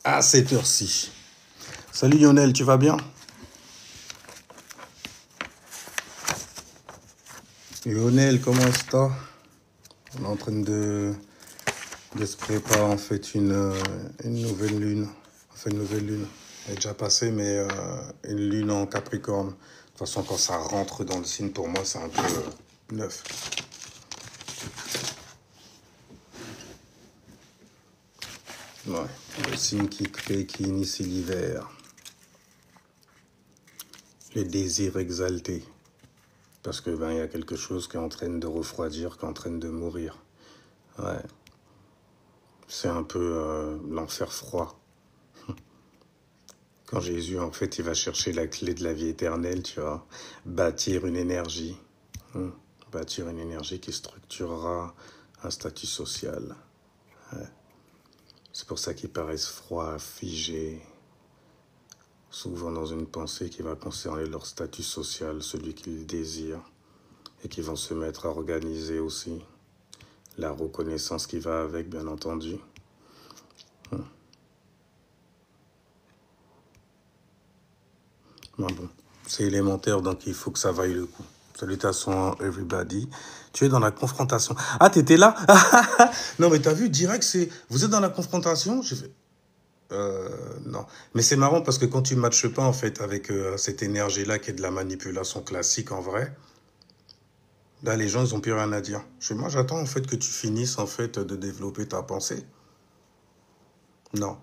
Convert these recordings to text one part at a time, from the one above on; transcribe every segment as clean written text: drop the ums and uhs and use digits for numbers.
à cette heure-ci. Salut Lionel, tu vas bien? Lionel, comment est-ce que on est en train de se préparer en fait une nouvelle lune. Enfin, une nouvelle lune. Elle est déjà passée, mais une lune en Capricorne. De toute façon, quand ça rentre dans le signe, pour moi, c'est un peu neuf. Ouais, le signe qui initie l'hiver. Le désir exalté. Parce que ben, y a quelque chose qui est en train de refroidir, qui est en train de mourir. Ouais. C'est un peu l'enfer froid. Quand Jésus, en fait, il va chercher la clé de la vie éternelle, tu vois. Bâtir une énergie. Bâtir une énergie qui structurera un statut social. Ouais. C'est pour ça qu'ils paraissent froids, figés, souvent dans une pensée qui va concerner leur statut social, celui qu'ils désirent, et qui vont se mettre à organiser aussi la reconnaissance qui va avec, bien entendu. Bon, c'est élémentaire, donc il faut que ça vaille le coup. Salutations, everybody. Tu es dans la confrontation. Ah, t'étais là? Non, mais t'as vu, direct, c'est... Vous êtes dans la confrontation? J'ai fait... non. Mais c'est marrant parce que quand tu ne matches pas, en fait, avec cette énergie-là qui est de la manipulation classique, en vrai, là, les gens, ils n'ont plus rien à dire. Moi, j'attends, en fait, que tu finisses, en fait, de développer ta pensée. Non.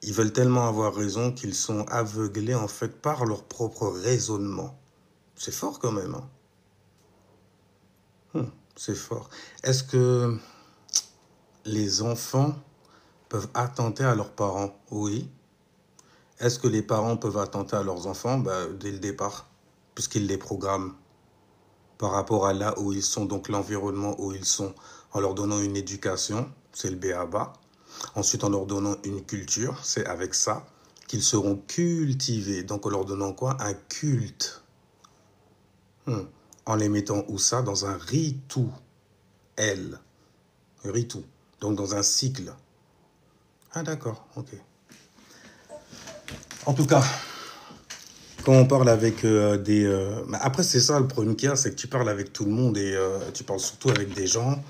Ils veulent tellement avoir raison qu'ils sont aveuglés, en fait, par leur propre raisonnement. C'est fort, quand même, hein. C'est fort. Est-ce que les enfants peuvent attenter à leurs parents? Oui. Est-ce que les parents peuvent attenter à leurs enfants? Dès le départ, puisqu'ils les programment par rapport à là où ils sont, donc l'environnement où ils sont, en leur donnant une éducation, c'est le b.a.-ba. Ensuite, en leur donnant une culture, c'est avec ça qu'ils seront cultivés. Donc, en leur donnant quoi? Un culte. En les mettant où ça? Dans un rituel. Ritu. Donc, dans un cycle. Ah, d'accord, ok. En tout cas, quand on parle avec après, c'est ça le problème qu'il y a, c'est que tu parles avec tout le monde et tu parles surtout avec des gens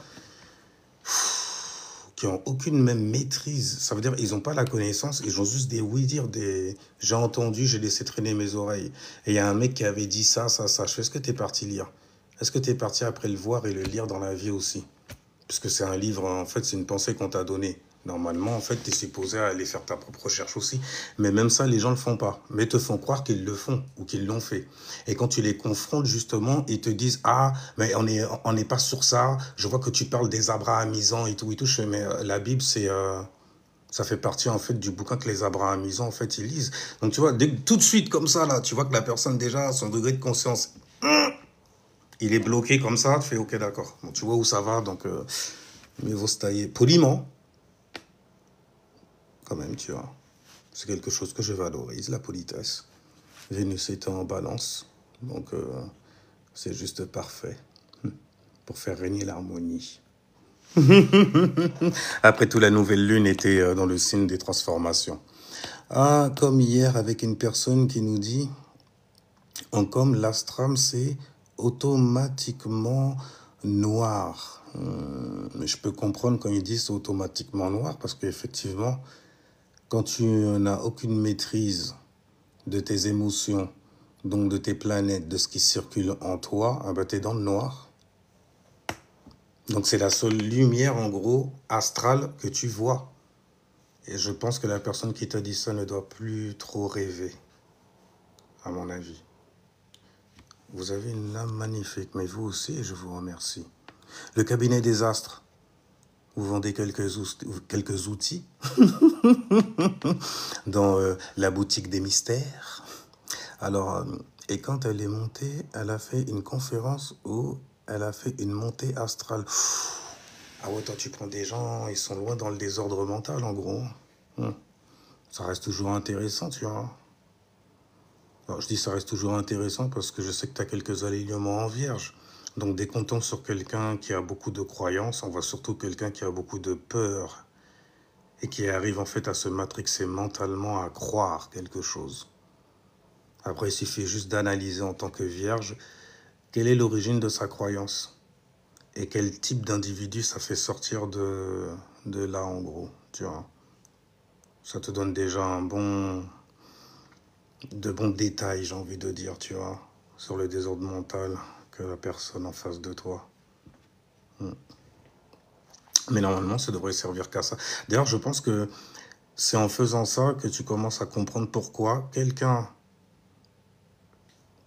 qui n'ont aucune même maîtrise. Ça veut dire qu'ils n'ont pas la connaissance, ils ont juste des oui-dire, des j'ai entendu, j'ai laissé traîner mes oreilles. Et il y a un mec qui avait dit ça. Je fais, est-ce que tu es parti lire? Est-ce que tu es parti après le voir et le lire dans la vie aussi? Parce que c'est un livre, en fait, c'est une pensée qu'on t'a donnée. Normalement, en fait, tu es supposé aller faire ta propre recherche aussi. Mais même ça, les gens ne le font pas. Mais te font croire qu'ils le font ou qu'ils l'ont fait. Et quand tu les confrontes, justement, ils te disent « Ah, mais on n'est pas sur ça. Je vois que tu parles des abrahamisants et tout. » Je fais « Mais la Bible, c'est... ça fait partie, en fait, du bouquin que les abrahamisants, en fait, ils lisent. » Donc, tu vois, tout de suite, comme ça, là, tu vois que la personne, déjà, son degré de conscience... il est bloqué comme ça, tu fais ok, d'accord. Bon, tu vois où ça va, donc mieux vaut se tailler poliment. Quand même, tu vois. C'est quelque chose que je valorise, la politesse. Vénus étant en balance, donc c'est juste parfait pour faire régner l'harmonie. Après tout, la nouvelle lune était dans le signe des transformations. Ah, comme hier avec une personne qui nous dit, comme l'astram, c'est automatiquement noir. Mais je peux comprendre quand ils disent automatiquement noir, parce qu'effectivement, quand tu n'as aucune maîtrise de tes émotions, donc de tes planètes, de ce qui circule en toi, tu es dans le noir. Donc c'est la seule lumière, en gros, astrale que tu vois. Et je pense que la personne qui t'a dit ça ne doit plus trop rêver, à mon avis. Vous avez une âme magnifique, mais vous aussi, je vous remercie. Le cabinet des astres, vous vendez quelques outils dans la boutique des mystères. Alors, et quand elle est montée, elle a fait une conférence où elle a fait une montée astrale. Ah ouais, toi tu prends des gens, ils sont loin dans le désordre mental, en gros. Ça reste toujours intéressant, tu vois. Alors, je dis ça reste toujours intéressant parce que je sais que tu as quelques alignements en vierge. Donc dès qu'on tombe sur quelqu'un qui a beaucoup de croyances, on voit surtout quelqu'un qui a beaucoup de peur et qui arrive en fait à se matrixer mentalement, à croire quelque chose. Après, il suffit juste d'analyser en tant que vierge quelle est l'origine de sa croyance et quel type d'individu ça fait sortir de là, en gros, tu vois. Ça te donne déjà de bons détails, j'ai envie de dire, tu vois, sur le désordre mental que la personne en face de toi. Mais normalement, ça devrait servir qu'à ça. D'ailleurs, je pense que c'est en faisant ça que tu commences à comprendre pourquoi quelqu'un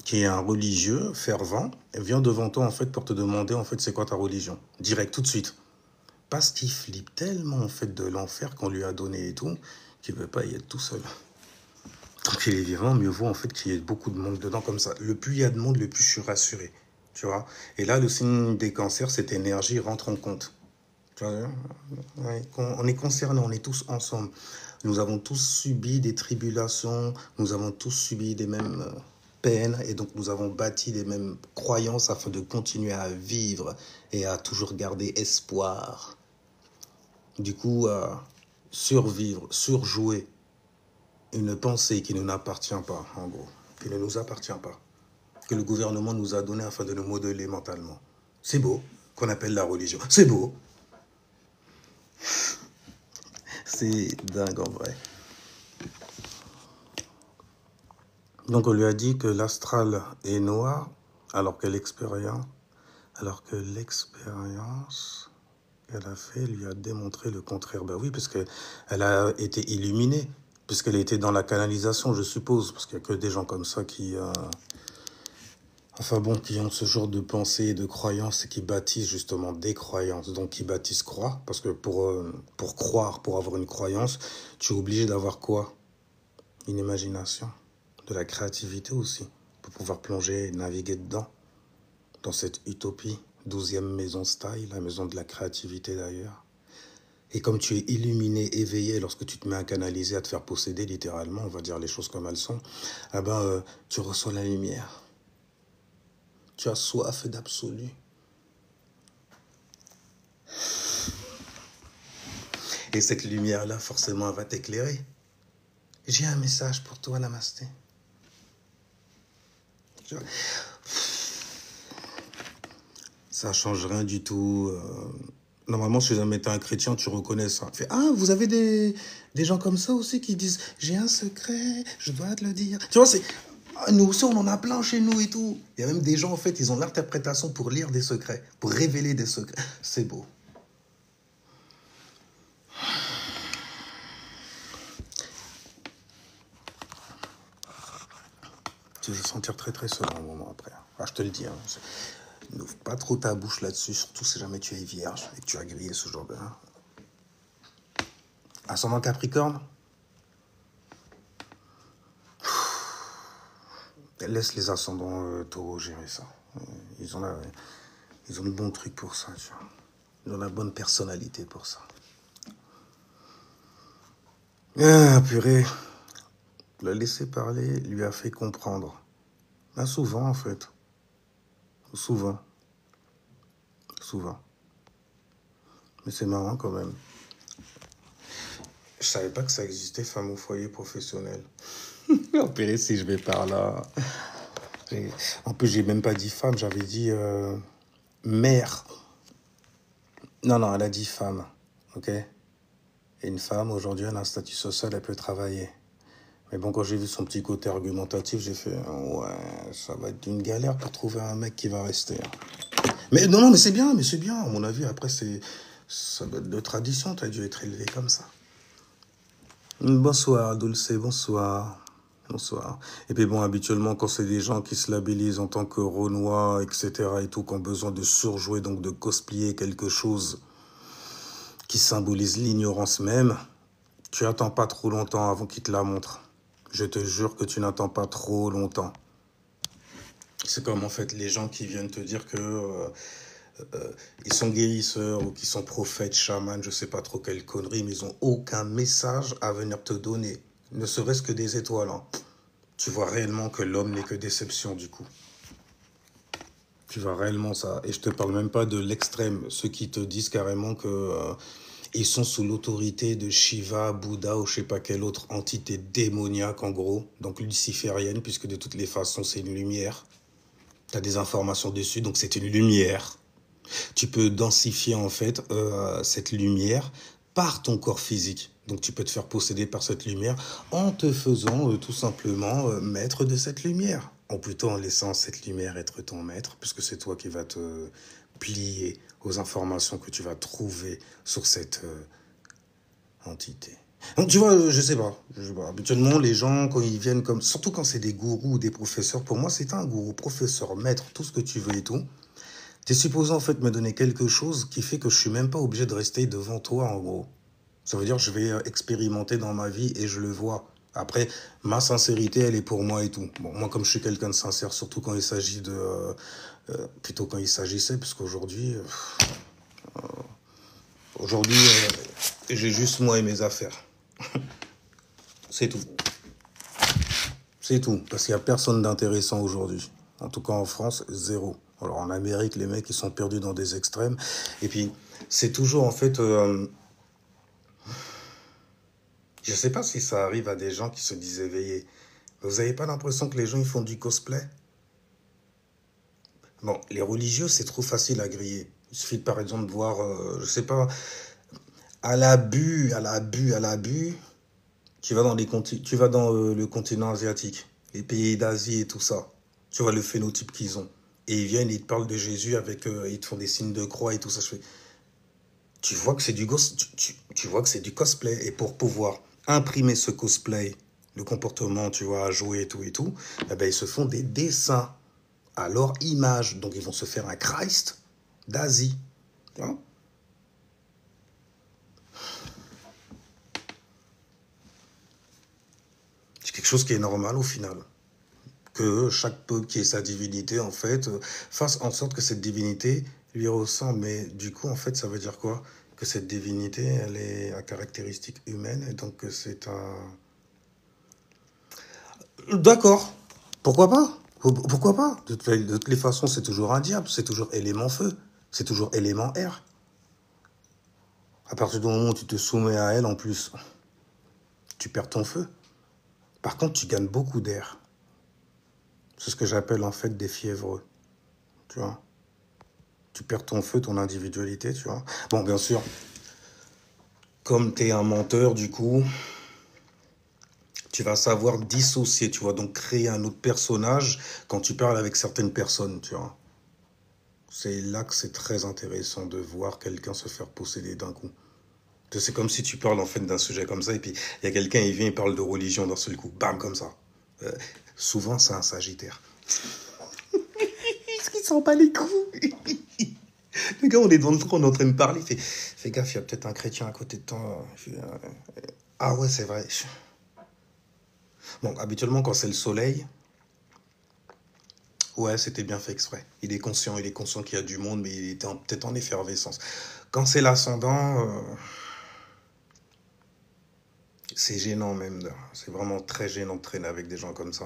qui est un religieux fervent vient devant toi en fait pour te demander en fait c'est quoi ta religion. Direct, tout de suite. Parce qu'il flippe tellement en fait de l'enfer qu'on lui a donné et tout, qu'il ne veut pas y être tout seul. Tant qu'il est vivant, mieux vaut en fait qu'il y ait beaucoup de monde dedans comme ça. Le plus il y a de monde, le plus je suis rassuré. Tu vois. Et là, le signe des cancers, cette énergie rentre en compte. Tu vois, ouais, on est concernés, on est tous ensemble. Nous avons tous subi des tribulations, nous avons tous subi des mêmes peines, et donc nous avons bâti les mêmes croyances afin de continuer à vivre et à toujours garder espoir. Du coup, survivre, surjouer une pensée qui ne nous appartient pas, en gros, qui ne nous appartient pas, que le gouvernement nous a donné afin de nous modeler mentalement. C'est beau, qu'on appelle la religion. C'est beau. C'est dingue en vrai. Donc on lui a dit que l'astral est noir, alors que l'expérience qu'elle a fait lui a démontré le contraire. Ben oui, parce qu'elle a été illuminée, puisqu'elle était dans la canalisation, je suppose, parce qu'il n'y a que des gens comme ça qui qui ont ce genre de pensée et de croyances et qui bâtissent justement des croyances. Donc qui bâtissent croire, parce que pour croire, pour avoir une croyance, tu es obligé d'avoir quoi? Une imagination, de la créativité aussi, pour pouvoir plonger et naviguer dedans, dans cette utopie, 12e maison style, la maison de la créativité d'ailleurs. Et comme tu es illuminé, éveillé, lorsque tu te mets à canaliser, à te faire posséder littéralement, on va dire les choses comme elles sont, tu reçois la lumière. Tu as soif d'absolu. Et cette lumière-là, forcément, elle va t'éclairer. J'ai un message pour toi, Namasté. Ça change rien du tout. Normalement, si jamais t'es un chrétien, tu reconnais ça. Tu fais, ah, vous avez des gens comme ça aussi qui disent, j'ai un secret, je dois te le dire. Tu vois, nous aussi, on en a plein chez nous et tout. Il y a même des gens, en fait, ils ont l'interprétation pour lire des secrets, pour révéler des secrets. C'est beau. Tu vas te sentir très très seul un moment après. Ah, je te le dis, hein. N'ouvre pas trop ta bouche là-dessus, surtout si jamais tu es vierge et que tu as grillé ce genre de... Ascendant Capricorne, laisse les ascendants taureaux gérer ça. Ils ont le bon truc pour ça, tu vois. Ils ont la bonne personnalité pour ça. Ah, purée. Le laisser parler lui a fait comprendre. Ben, souvent, en fait. Souvent. Mais c'est marrant quand même. Je savais pas que ça existait, femme au foyer professionnel. Oh, purée, si je vais par là. En plus, j'ai même pas dit femme, j'avais dit mère. Non, elle a dit femme. Ok? Et une femme, aujourd'hui, elle a un statut social, elle peut travailler. Mais bon, quand j'ai vu son petit côté argumentatif, j'ai fait, ouais, ça va être une galère pour trouver un mec qui va rester. Mais non, mais c'est bien, à mon avis. Après, ça doit être de tradition, t'as dû être élevé comme ça. Bonsoir, Dulce, bonsoir. Et puis bon, habituellement, quand c'est des gens qui se labellisent en tant que Renois, etc. et tout, qui ont besoin de surjouer, donc de cosplayer quelque chose qui symbolise l'ignorance même, tu attends pas trop longtemps avant qu'ils te la montrent. Je te jure que tu n'attends pas trop longtemps. C'est comme en fait les gens qui viennent te dire que ils sont guérisseurs ou qu'ils sont prophètes, chamans, je sais pas trop quelle connerie, mais ils ont aucun message à venir te donner. Ne serait-ce que des étoiles. Hein. Tu vois réellement que l'homme n'est que déception du coup. Tu vois réellement ça. Et je te parle même pas de l'extrême. Ceux qui te disent carrément que Ils sont sous l'autorité de Shiva, Bouddha ou je sais pas quelle autre entité démoniaque en gros, donc luciférienne, puisque de toutes les façons c'est une lumière. Tu as des informations dessus, donc c'est une lumière. Tu peux densifier en fait cette lumière par ton corps physique. Donc tu peux te faire posséder par cette lumière en te faisant tout simplement maître de cette lumière. Ou plutôt en laissant cette lumière être ton maître, puisque c'est toi qui vas te plier aux informations que tu vas trouver sur cette entité. Donc tu vois, je sais pas. Habituellement, les gens, quand ils viennent comme... Surtout quand c'est des gourous ou des professeurs, pour moi, c'est un gourou, professeur, maître, tout ce que tu veux et tout. T'es supposé en fait me donner quelque chose qui fait que je suis même pas obligé de rester devant toi, en gros. Ça veut dire que je vais expérimenter dans ma vie et je le vois. Après, ma sincérité, elle est pour moi et tout. Bon, moi, comme je suis quelqu'un de sincère, surtout quand il s'agit de... plutôt quand il s'agissait, parce qu'aujourd'hui... aujourd'hui, j'ai juste moi et mes affaires. C'est tout. C'est tout. Parce qu'il n'y a personne d'intéressant aujourd'hui. En tout cas, en France, zéro. Alors, en Amérique, les mecs, ils sont perdus dans des extrêmes. Et puis, c'est toujours, en fait... je sais pas si ça arrive à des gens qui se disent éveillés. Mais vous n'avez pas l'impression que les gens, ils font du cosplay? Bon, les religieux, c'est trop facile à griller. Il suffit, par exemple, de voir, je sais pas, à l'abus, tu vas dans le continent asiatique, les pays d'Asie et tout ça. Tu vois le phénotype qu'ils ont. Et ils viennent, ils te parlent de Jésus avec, ils te font des signes de croix et tout ça. Je fais, tu vois que c'est tu vois que c'est du cosplay. Et pour pouvoir imprimer ce cosplay, le comportement, tu vois, à jouer et tout, eh ben, ils se font des dessins à leur image. Donc ils vont se faire un Christ d'Asie. Tu vois. C'est quelque chose qui est normal au final. Que chaque peuple qui ait sa divinité, en fait, fasse en sorte que cette divinité lui ressemble. Mais du coup, en fait, ça veut dire quoi? Que cette divinité, elle est à caractéristiques humaines, et donc que c'est un... D'accord, pourquoi pas? Pourquoi pas? De toutes les façons, c'est toujours un diable, c'est toujours élément feu, c'est toujours élément air. À partir du moment où tu te soumets à elle, en plus, tu perds ton feu. Par contre, tu gagnes beaucoup d'air. C'est ce que j'appelle en fait des fiévreux, tu vois. Tu perds ton feu, ton individualité, tu vois. Bon, bien sûr, comme tu es un menteur, du coup, tu vas savoir dissocier, tu vois, donc créer un autre personnage quand tu parles avec certaines personnes, tu vois. C'est là que c'est très intéressant de voir quelqu'un se faire posséder d'un coup. C'est comme si tu parles en fait d'un sujet comme ça, et puis il y a quelqu'un, il vient, il parle de religion d'un seul coup, bam, comme ça. Euh, souvent, c'est un sagittaire. Est-ce qu'il s'en bat les couilles? Le gars, on est dans le train, on est en train de parler. Fais gaffe, il y a peut-être un chrétien à côté de toi. Ah ouais, c'est vrai. Bon, habituellement, quand c'est le soleil, ouais, c'était bien fait exprès. Il est conscient qu'il y a du monde, mais il était peut-être en effervescence. Quand c'est l'ascendant, c'est gênant même. C'est vraiment très gênant de traîner avec des gens comme ça.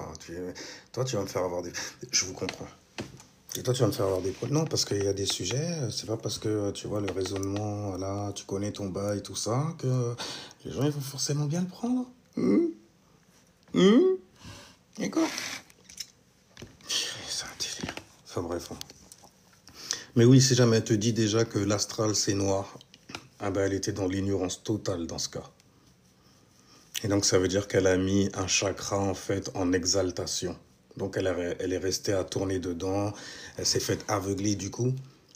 Toi, tu vas me faire avoir des... Je vous comprends. Et toi, tu vas me faire avoir des problèmes. Non, parce qu'il y a des sujets, c'est pas parce que tu vois le raisonnement, là, tu connais ton bas et tout ça, que les gens ils vont forcément bien le prendre. Hum. D'accord. C'est un délire. Enfin bref. Hein. Mais oui, si jamais elle te dit déjà que l'astral c'est noir, ah ben elle était dans l'ignorance totale dans ce cas. Et donc ça veut dire qu'elle a mis un chakra en fait en exaltation. Donc elle est restée à tourner dedans, elle s'est faite aveugler du coup.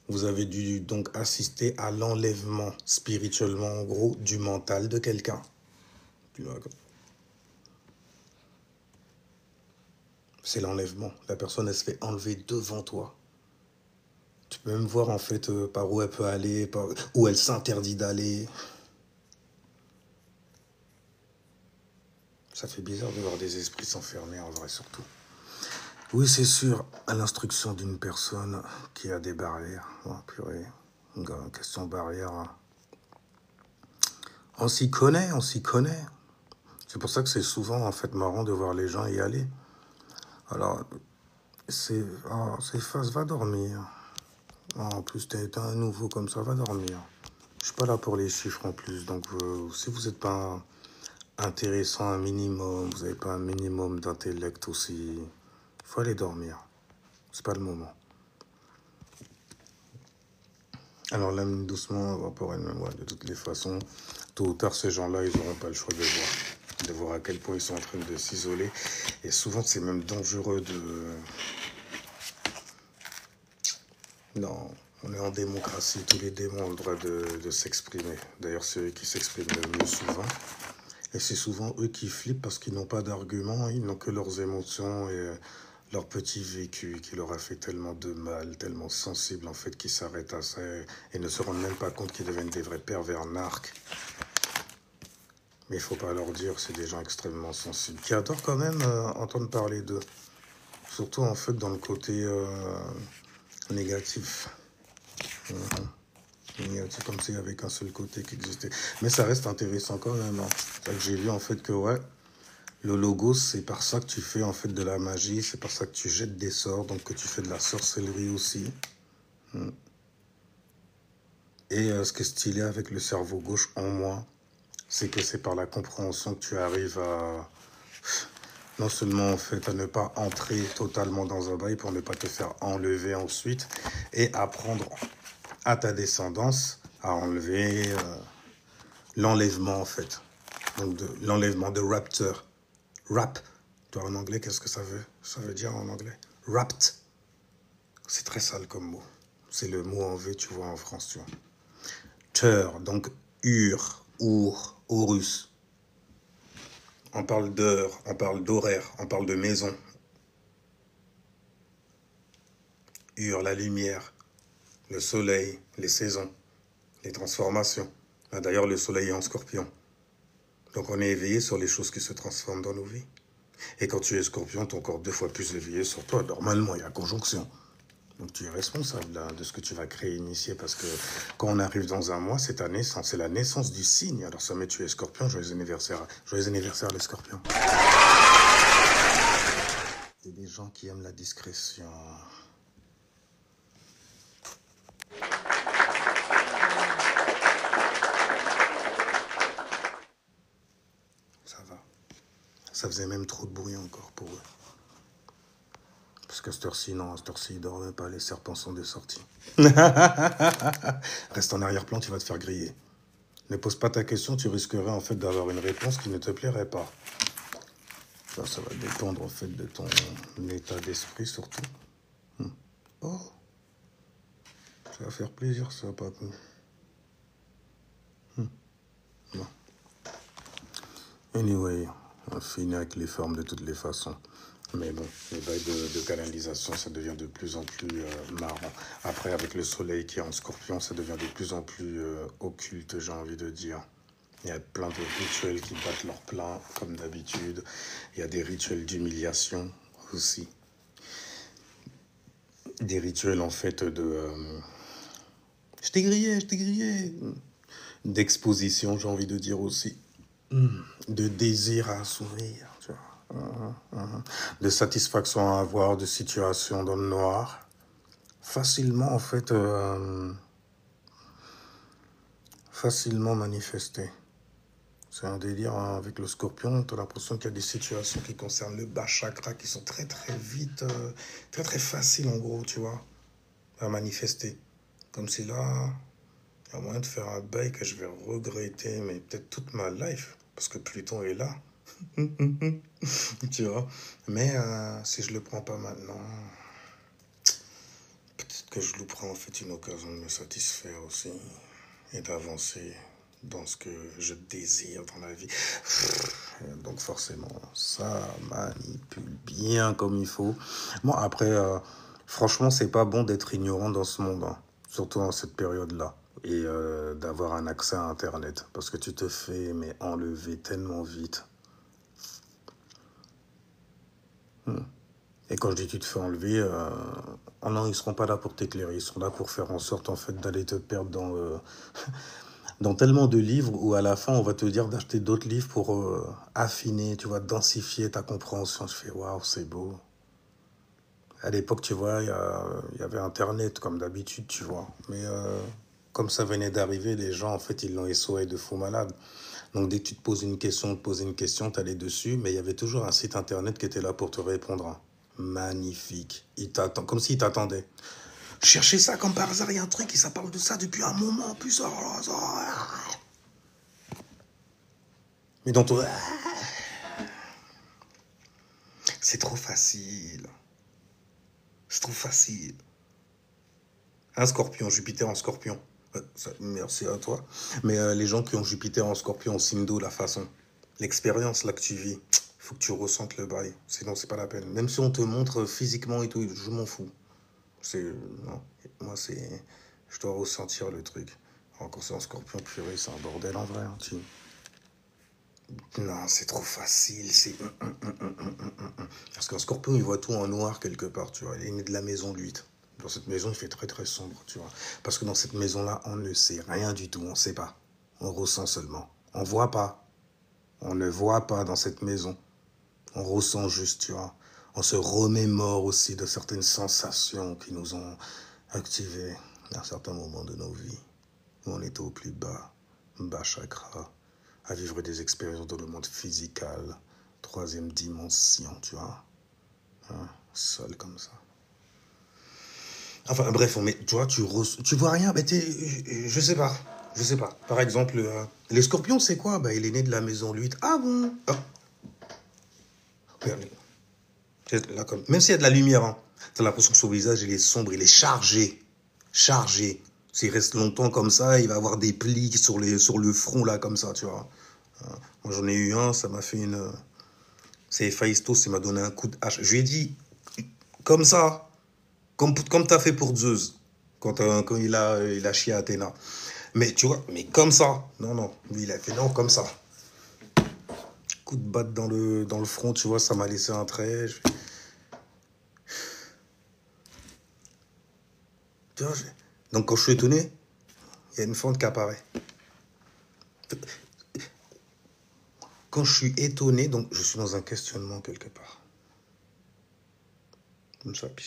Vous avez dû donc assister à l'enlèvement spirituellement en gros du mental de quelqu'un. C'est l'enlèvement. La personne elle se fait enlever devant toi. Tu peux même voir en fait par où elle peut aller, où elle s'interdit d'aller. Ça fait bizarre de voir des esprits s'enfermer en vrai surtout. Oui, c'est sûr, à l'instruction d'une personne qui a des barrières. Oh, purée, question barrière. Hein. On s'y connaît, on s'y connaît. C'est pour ça que c'est souvent en fait marrant de voir les gens y aller. Alors, c'est face, va dormir. Oh, en plus, t'es un nouveau comme ça, va dormir. Je suis pas là pour les chiffres en plus. Donc, si vous n'êtes pas intéressant un minimum, vous n'avez pas un minimum d'intellect aussi, il faut aller dormir. C'est pas le moment. Alors là, doucement, on va pour elle, ouais, de toutes les façons, tôt ou tard, ces gens-là, ils n'auront pas le choix de voir à quel point ils sont en train de s'isoler. Et souvent, c'est même dangereux de... Non, on est en démocratie, tous les démons ont le droit de s'exprimer. D'ailleurs, c'est eux qui s'expriment le mieux souvent. Et c'est souvent eux qui flippent parce qu'ils n'ont pas d'arguments, ils n'ont que leurs émotions et leur petit vécu qui leur a fait tellement de mal, tellement sensible en fait, qu'ils s'arrêtent à ça et ne se rendent même pas compte qu'ils deviennent des vrais pervers narcs. Mais il faut pas leur dire, c'est des gens extrêmement sensibles, qui adorent quand même entendre parler d'eux. Surtout en fait dans le côté négatif. Négatif comme s'il n'y avait qu'un seul côté qui existait. Mais ça reste intéressant quand même. Hein. C'est ça que j'ai vu en fait que ouais, le logo, c'est par ça que tu fais en fait de la magie, c'est par ça que tu jettes des sorts, donc que tu fais de la sorcellerie aussi. Et ce qui est stylé avec le cerveau gauche en moi, c'est que c'est par la compréhension que tu arrives à non seulement en fait à ne pas entrer totalement dans un bail pour ne pas te faire enlever ensuite, et apprendre à ta descendance à enlever l'enlèvement en fait. Donc l'enlèvement de raptor. Rap, toi en anglais, qu'est-ce que ça veut? Ça veut dire en anglais wrapped. C'est très sale comme mot. C'est le mot en V, tu vois, en France, tu vois. Teur, donc Horus. On parle d'heure, on parle d'horaire, on parle de maison. La lumière, le soleil, les saisons, les transformations. D'ailleurs, le soleil est en scorpion. Donc on est éveillé sur les choses qui se transforment dans nos vies. Et quand tu es scorpion, tu es encore 2 fois plus éveillé sur toi. Normalement, il y a conjonction. Donc tu es responsable là, de ce que tu vas créer, initier, parce que quand on arrive dans un mois, c'est ta naissance, c'est la naissance du signe. Alors ça met tu es scorpion, joyeux anniversaire les scorpions. Il y a des gens qui aiment la discrétion. Ça va. Ça faisait même trop de bruit encore pour eux. Parce qu'à cette heure-ci, non, à cette heure-ci, ils dorment pas, les serpents sont des sorties. Reste en arrière-plan, tu vas te faire griller. Ne pose pas ta question, tu risquerais en fait d'avoir une réponse qui ne te plairait pas. Ça va dépendre en fait de ton état d'esprit surtout. Oh, ça va faire plaisir ça, papou. Bon. Anyway, on finit avec les formes de toutes les façons. Mais bon, les bails de canalisation, ça devient de plus en plus marrant. Après, avec le soleil qui est en scorpion, ça devient de plus en plus occulte, j'ai envie de dire. Il y a plein de rituels qui battent leur plein, comme d'habitude. Il y a des rituels d'humiliation aussi. Des rituels, en fait, de... je t'ai grillé, je t'ai grillé. D'exposition, j'ai envie de dire aussi. De désir à assouvir, tu vois. De satisfaction à avoir, de situation dans le noir. Facilement, en fait, facilement manifesté. C'est un délire hein, avec le scorpion. Tu as l'impression qu'il y a des situations qui concernent le bas chakra qui sont très très vite, très très faciles en gros, tu vois, à manifester. Comme si là, il y a moyen de faire un bail que je vais regretter, mais peut-être toute ma life, parce que Pluton est là. Tu vois. Mais si je le prends pas maintenant, peut-être que je louperai en fait une occasion de me satisfaire aussi et d'avancer dans ce que je désire dans la vie. Donc forcément, ça manipule bien comme il faut. Bon, après, franchement, c'est pas bon d'être ignorant dans ce monde, hein, surtout en cette période-là. Et d'avoir un accès à Internet. Parce que tu te fais mais enlever tellement vite. Et quand je dis tu te fais enlever, oh non, ils seront pas là pour t'éclairer. Ils seront là pour faire en sorte en fait d'aller te perdre dans... dans tellement de livres où à la fin on va te dire d'acheter d'autres livres pour affiner, tu vois, densifier ta compréhension. Je fais waouh, c'est beau. À l'époque, tu vois, il y avait Internet comme d'habitude, tu vois. Mais comme ça venait d'arriver, les gens, en fait, ils l'ont SOA de faux malade. Donc, dès que tu te poses une question, tu allais dessus, mais il y avait toujours un site internet qui était là pour te répondre, hein. Magnifique. Il t'attend, comme s'il t'attendait. Cherchez ça comme par hasard, il y a un truc et ça parle de ça depuis un moment en plus. Mais dans ton... C'est trop facile. C'est trop facile. Un scorpion, Jupiter en scorpion. Merci à toi. Mais les gens qui ont Jupiter en scorpion au signe d'eau, la façon, l'expérience là que tu vis, faut que tu ressentes le bail. Sinon, c'est pas la peine. Même si on te montre physiquement et tout, je m'en fous. Non, moi, c'est... Je dois ressentir le truc. Encore c'est en scorpion, purée, c'est un bordel en vrai. Hein, Non, c'est trop facile. C'est... Parce qu'un scorpion, il voit tout en noir quelque part, tu vois. Il est né de la maison 8. Dans cette maison, il fait très très sombre, tu vois. Parce que dans cette maison-là, on ne sait rien du tout, on ne sait pas. On ressent seulement. On ne voit pas. On ne voit pas dans cette maison. On ressent juste, tu vois. On se remémore aussi de certaines sensations qui nous ont activés à certains moments de nos vies. Où on était au plus bas, bas chakra, à vivre des expériences dans le monde physical, troisième dimension, tu vois. Hein, seul comme ça. Enfin bref, tu vois, tu vois rien, mais je sais pas. Je sais pas. Par exemple, les scorpions, c'est quoi? Bah, il est né de la maison 8. Ah bon? Ah. Regardez. Là, même s'il y a de la lumière, hein, t'as l'impression que son visage, il est sombre, il est chargé. Chargé. S'il reste longtemps comme ça, il va avoir des plis sur le front, là, comme ça, tu vois. Moi, j'en ai eu un, ça m'a fait une... C'est Héphaïstos, il m'a donné un coup de hache. Je lui ai dit, comme ça, comme t'as fait pour Zeus, quand il a chié à Athéna. Mais tu vois, mais comme ça. Non, non. Lui, il a fait non, comme ça. Coup de batte dans le front, tu vois, ça m'a laissé un trait. Tu vois, donc quand je suis étonné, il y a une fente qui apparaît. Quand je suis étonné, donc je suis dans un questionnement quelque part. Comme ça, puis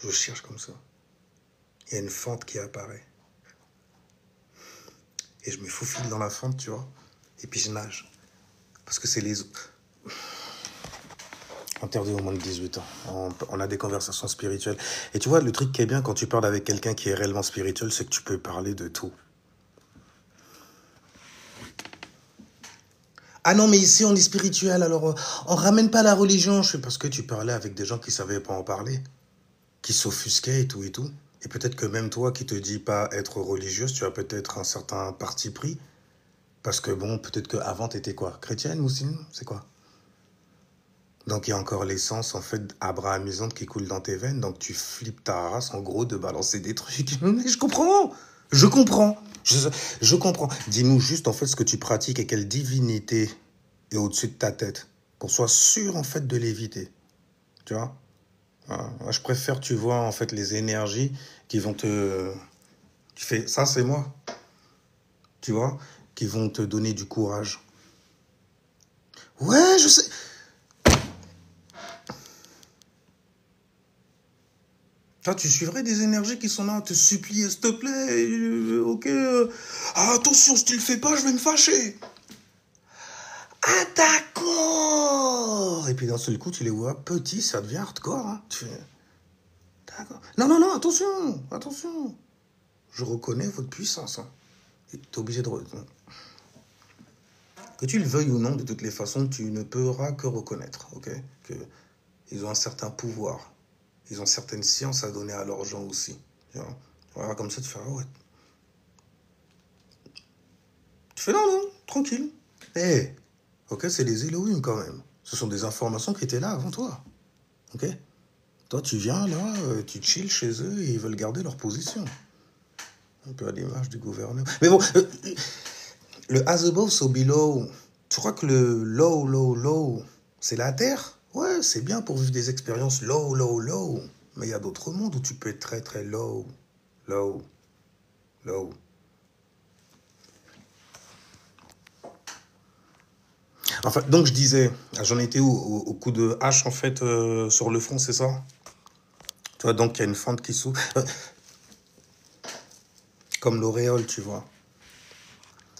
je cherche comme ça. Il y a une fente qui apparaît. Et je me faufile dans la fente, tu vois. Et puis je nage. Parce que c'est les... Interdit au moins de 18 ans. On a des conversations spirituelles. Et tu vois, le truc qui est bien quand tu parles avec quelqu'un qui est réellement spirituel, c'est que tu peux parler de tout. Ah non, mais ici, on est spirituel, alors on ramène pas la religion. Je sais parce que tu parlais avec des gens qui savaient pas en parler, qui s'offusquaient et tout et tout. Et peut-être que même toi qui te dis pas être religieuse, tu as peut-être un certain parti pris. Parce que bon, peut-être qu'avant, t'étais quoi? Chrétienne, musulmane? C'est quoi? Donc il y a encore l'essence, en fait, abrahamisante qui coule dans tes veines. Donc tu flippes ta race, en gros, de balancer des trucs. Mais je comprends. Je comprends. Je comprends. Dis-nous juste, en fait, ce que tu pratiques et quelle divinité est au-dessus de ta tête. Qu'on soit sûr, en fait, de l'éviter. Tu vois? Moi, je préfère, tu vois, en fait, les énergies qui vont te... Tu fais, ça, c'est moi. Tu vois? Qui vont te donner du courage. Ouais, je sais. Toi, tu suivrais des énergies qui sont là à te supplier, s'il te plaît, ok. Ah, attention, si tu le fais pas, je vais me fâcher. Ah, d'accord. Et puis d'un seul coup, tu les vois petits, ça devient hardcore. Hein. Tu fais, d'accord. Non, non, non, attention, attention. Je reconnais votre puissance. Hein. T'es obligé de... Que tu le veuilles ou non, de toutes les façons, tu ne pourras que reconnaître, ok? Qu'ils ont un certain pouvoir. Ils ont certaines sciences à donner à leurs gens aussi. Tu vois? Voilà, comme ça, tu fais, ah ouais. Tu fais, non, non, tranquille. Eh, ok, c'est les Elohim quand même. Ce sont des informations qui étaient là avant toi. Ok? Toi, tu viens là, tu chill chez eux et ils veulent garder leur position. Un peu à l'image du gouvernement. Mais bon, le as above, so below. Tu crois que le low, low, low, c'est la terre? Ouais, c'est bien pour vivre des expériences low, low, low. Mais il y a d'autres mondes où tu peux être très, très low, low, low. Enfin, donc je disais, j'en étais au coup de hache en fait sur le front, c'est ça? Tu vois, donc il y a une fente qui s'ouvre. Comme l'auréole, tu vois.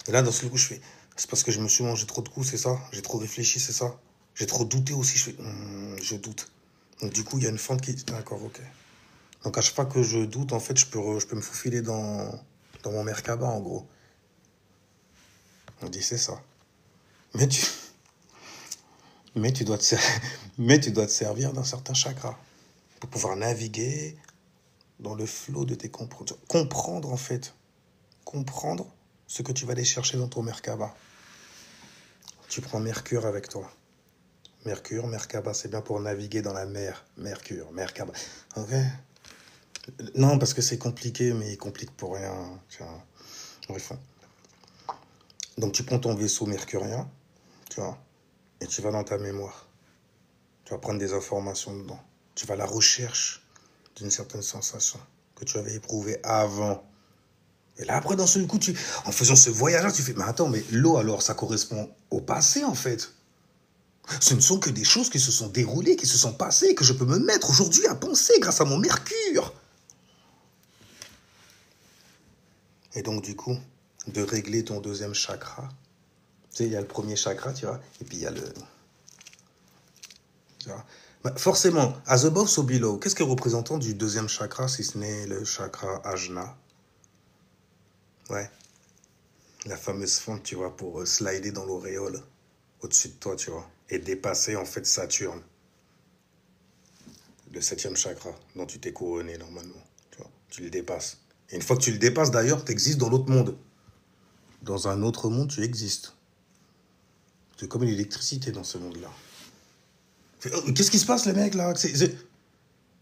Et là, dans ce coup, je fais, c'est parce que je me suis mangé trop de coups, c'est ça? J'ai trop réfléchi, c'est ça? J'ai trop douté aussi, je fais, je doute. Donc du coup, il y a une fente qui... D'accord, ok. Donc à chaque fois que je doute, en fait, je peux me faufiler dans mon Merkaba, en gros. On dit, c'est ça. Mais tu, mais tu dois te, mais tu dois te servir d'un certain chakra pour pouvoir naviguer dans le flot de tes comprendre. Comprendre, en fait. Comprendre ce que tu vas aller chercher dans ton Merkaba. Tu prends Mercure avec toi. Mercure, Merkaba, c'est bien pour naviguer dans la mer. Mercure, Merkaba. Ok? Non, parce que c'est compliqué, mais il complique pour rien. Tiens. Bref. Donc tu prends ton vaisseau mercurien, tu vois, et tu vas dans ta mémoire. Tu vas prendre des informations dedans. Tu vas à la recherche d'une certaine sensation que tu avais éprouvée avant. Et là, après, d'un seul coup, en faisant ce voyage-là, tu fais, mais attends, mais l'eau, alors, ça correspond au passé, en fait. Ce ne sont que des choses qui se sont déroulées, qui se sont passées, que je peux me mettre aujourd'hui à penser grâce à mon Mercure. Et donc, du coup, de régler ton deuxième chakra. Tu sais, il y a le premier chakra, tu vois, et puis il y a le... Tu vois. Bah, forcément, as above, so below. Qu'est-ce qui est représentant du deuxième chakra, si ce n'est le chakra Ajna? Ouais, la fameuse fente, tu vois, pour slider dans l'auréole, au-dessus de toi, tu vois, et dépasser, en fait, Saturne, le septième chakra, dont tu t'es couronné, normalement, tu vois, tu le dépasses. Et une fois que tu le dépasses, d'ailleurs, tu existes dans l'autre monde. Dans un autre monde, tu existes. C'est comme l'électricité dans ce monde-là. Qu'est-ce qui se passe, les mecs, là?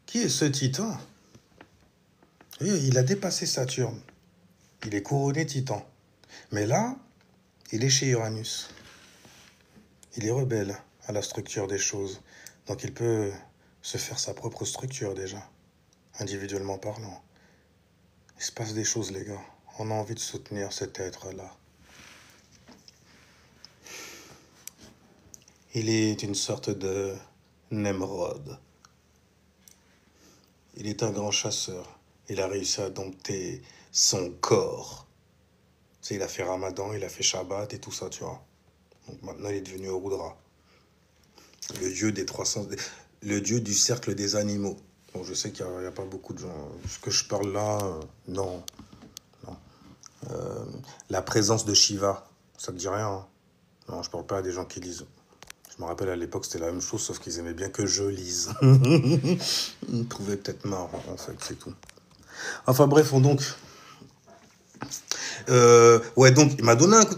Qui est ce titan? Il a dépassé Saturne. Il est couronné titan. Mais là, il est chez Uranus. Il est rebelle à la structure des choses. Donc il peut se faire sa propre structure déjà, individuellement parlant. Il se passe des choses, les gars. On a envie de soutenir cet être-là. Il est une sorte de Nemrod. Il est un grand chasseur. Il a réussi à dompter son corps. Tu sais, il a fait Ramadan, il a fait Shabbat et tout ça, tu vois. Donc maintenant, il est devenu Rudra. Le dieu des 300... Le dieu du cercle des animaux. Bon, je sais qu'il n'y a pas beaucoup de gens... Ce que je parle là, non. Non. La présence de Shiva, ça te dit rien, hein? Non, je parle pas à des gens qui lisent. Je me rappelle à l'époque, c'était la même chose, sauf qu'ils aimaient bien que je lise. Ils me trouvaient peut-être marrant, en fait, c'est tout. Enfin bref, donc... ouais, donc, il m'a donné un coup...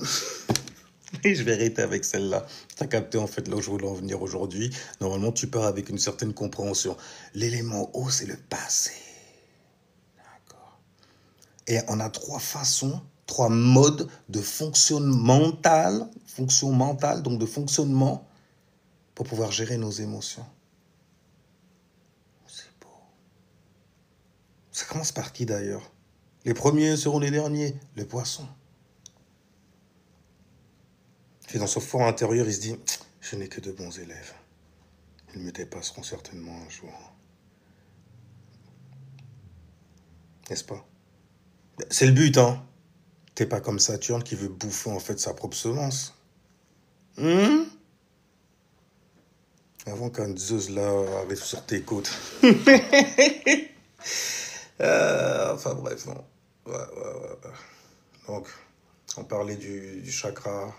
Et je vais arrêter avec celle-là. Tu as capté en fait là où je voulais en venir aujourd'hui. Normalement, tu pars avec une certaine compréhension. L'élément eau, c'est le passé. D'accord. Et on a trois façons, trois modes de fonction mentale, donc de fonctionnement, pour pouvoir gérer nos émotions. C'est beau. Ça commence par qui d'ailleurs? Les premiers seront les derniers, le poisson. Et dans son fort intérieur, il se dit, je n'ai que de bons élèves. Ils me dépasseront certainement un jour. N'est-ce pas? C'est le but, hein. T'es pas comme Saturne qui veut bouffer en fait sa propre semence. Avant qu'un Zeus là arrive sur tes côtes. Enfin bref, non. Ouais. Donc, on parlait du chakra,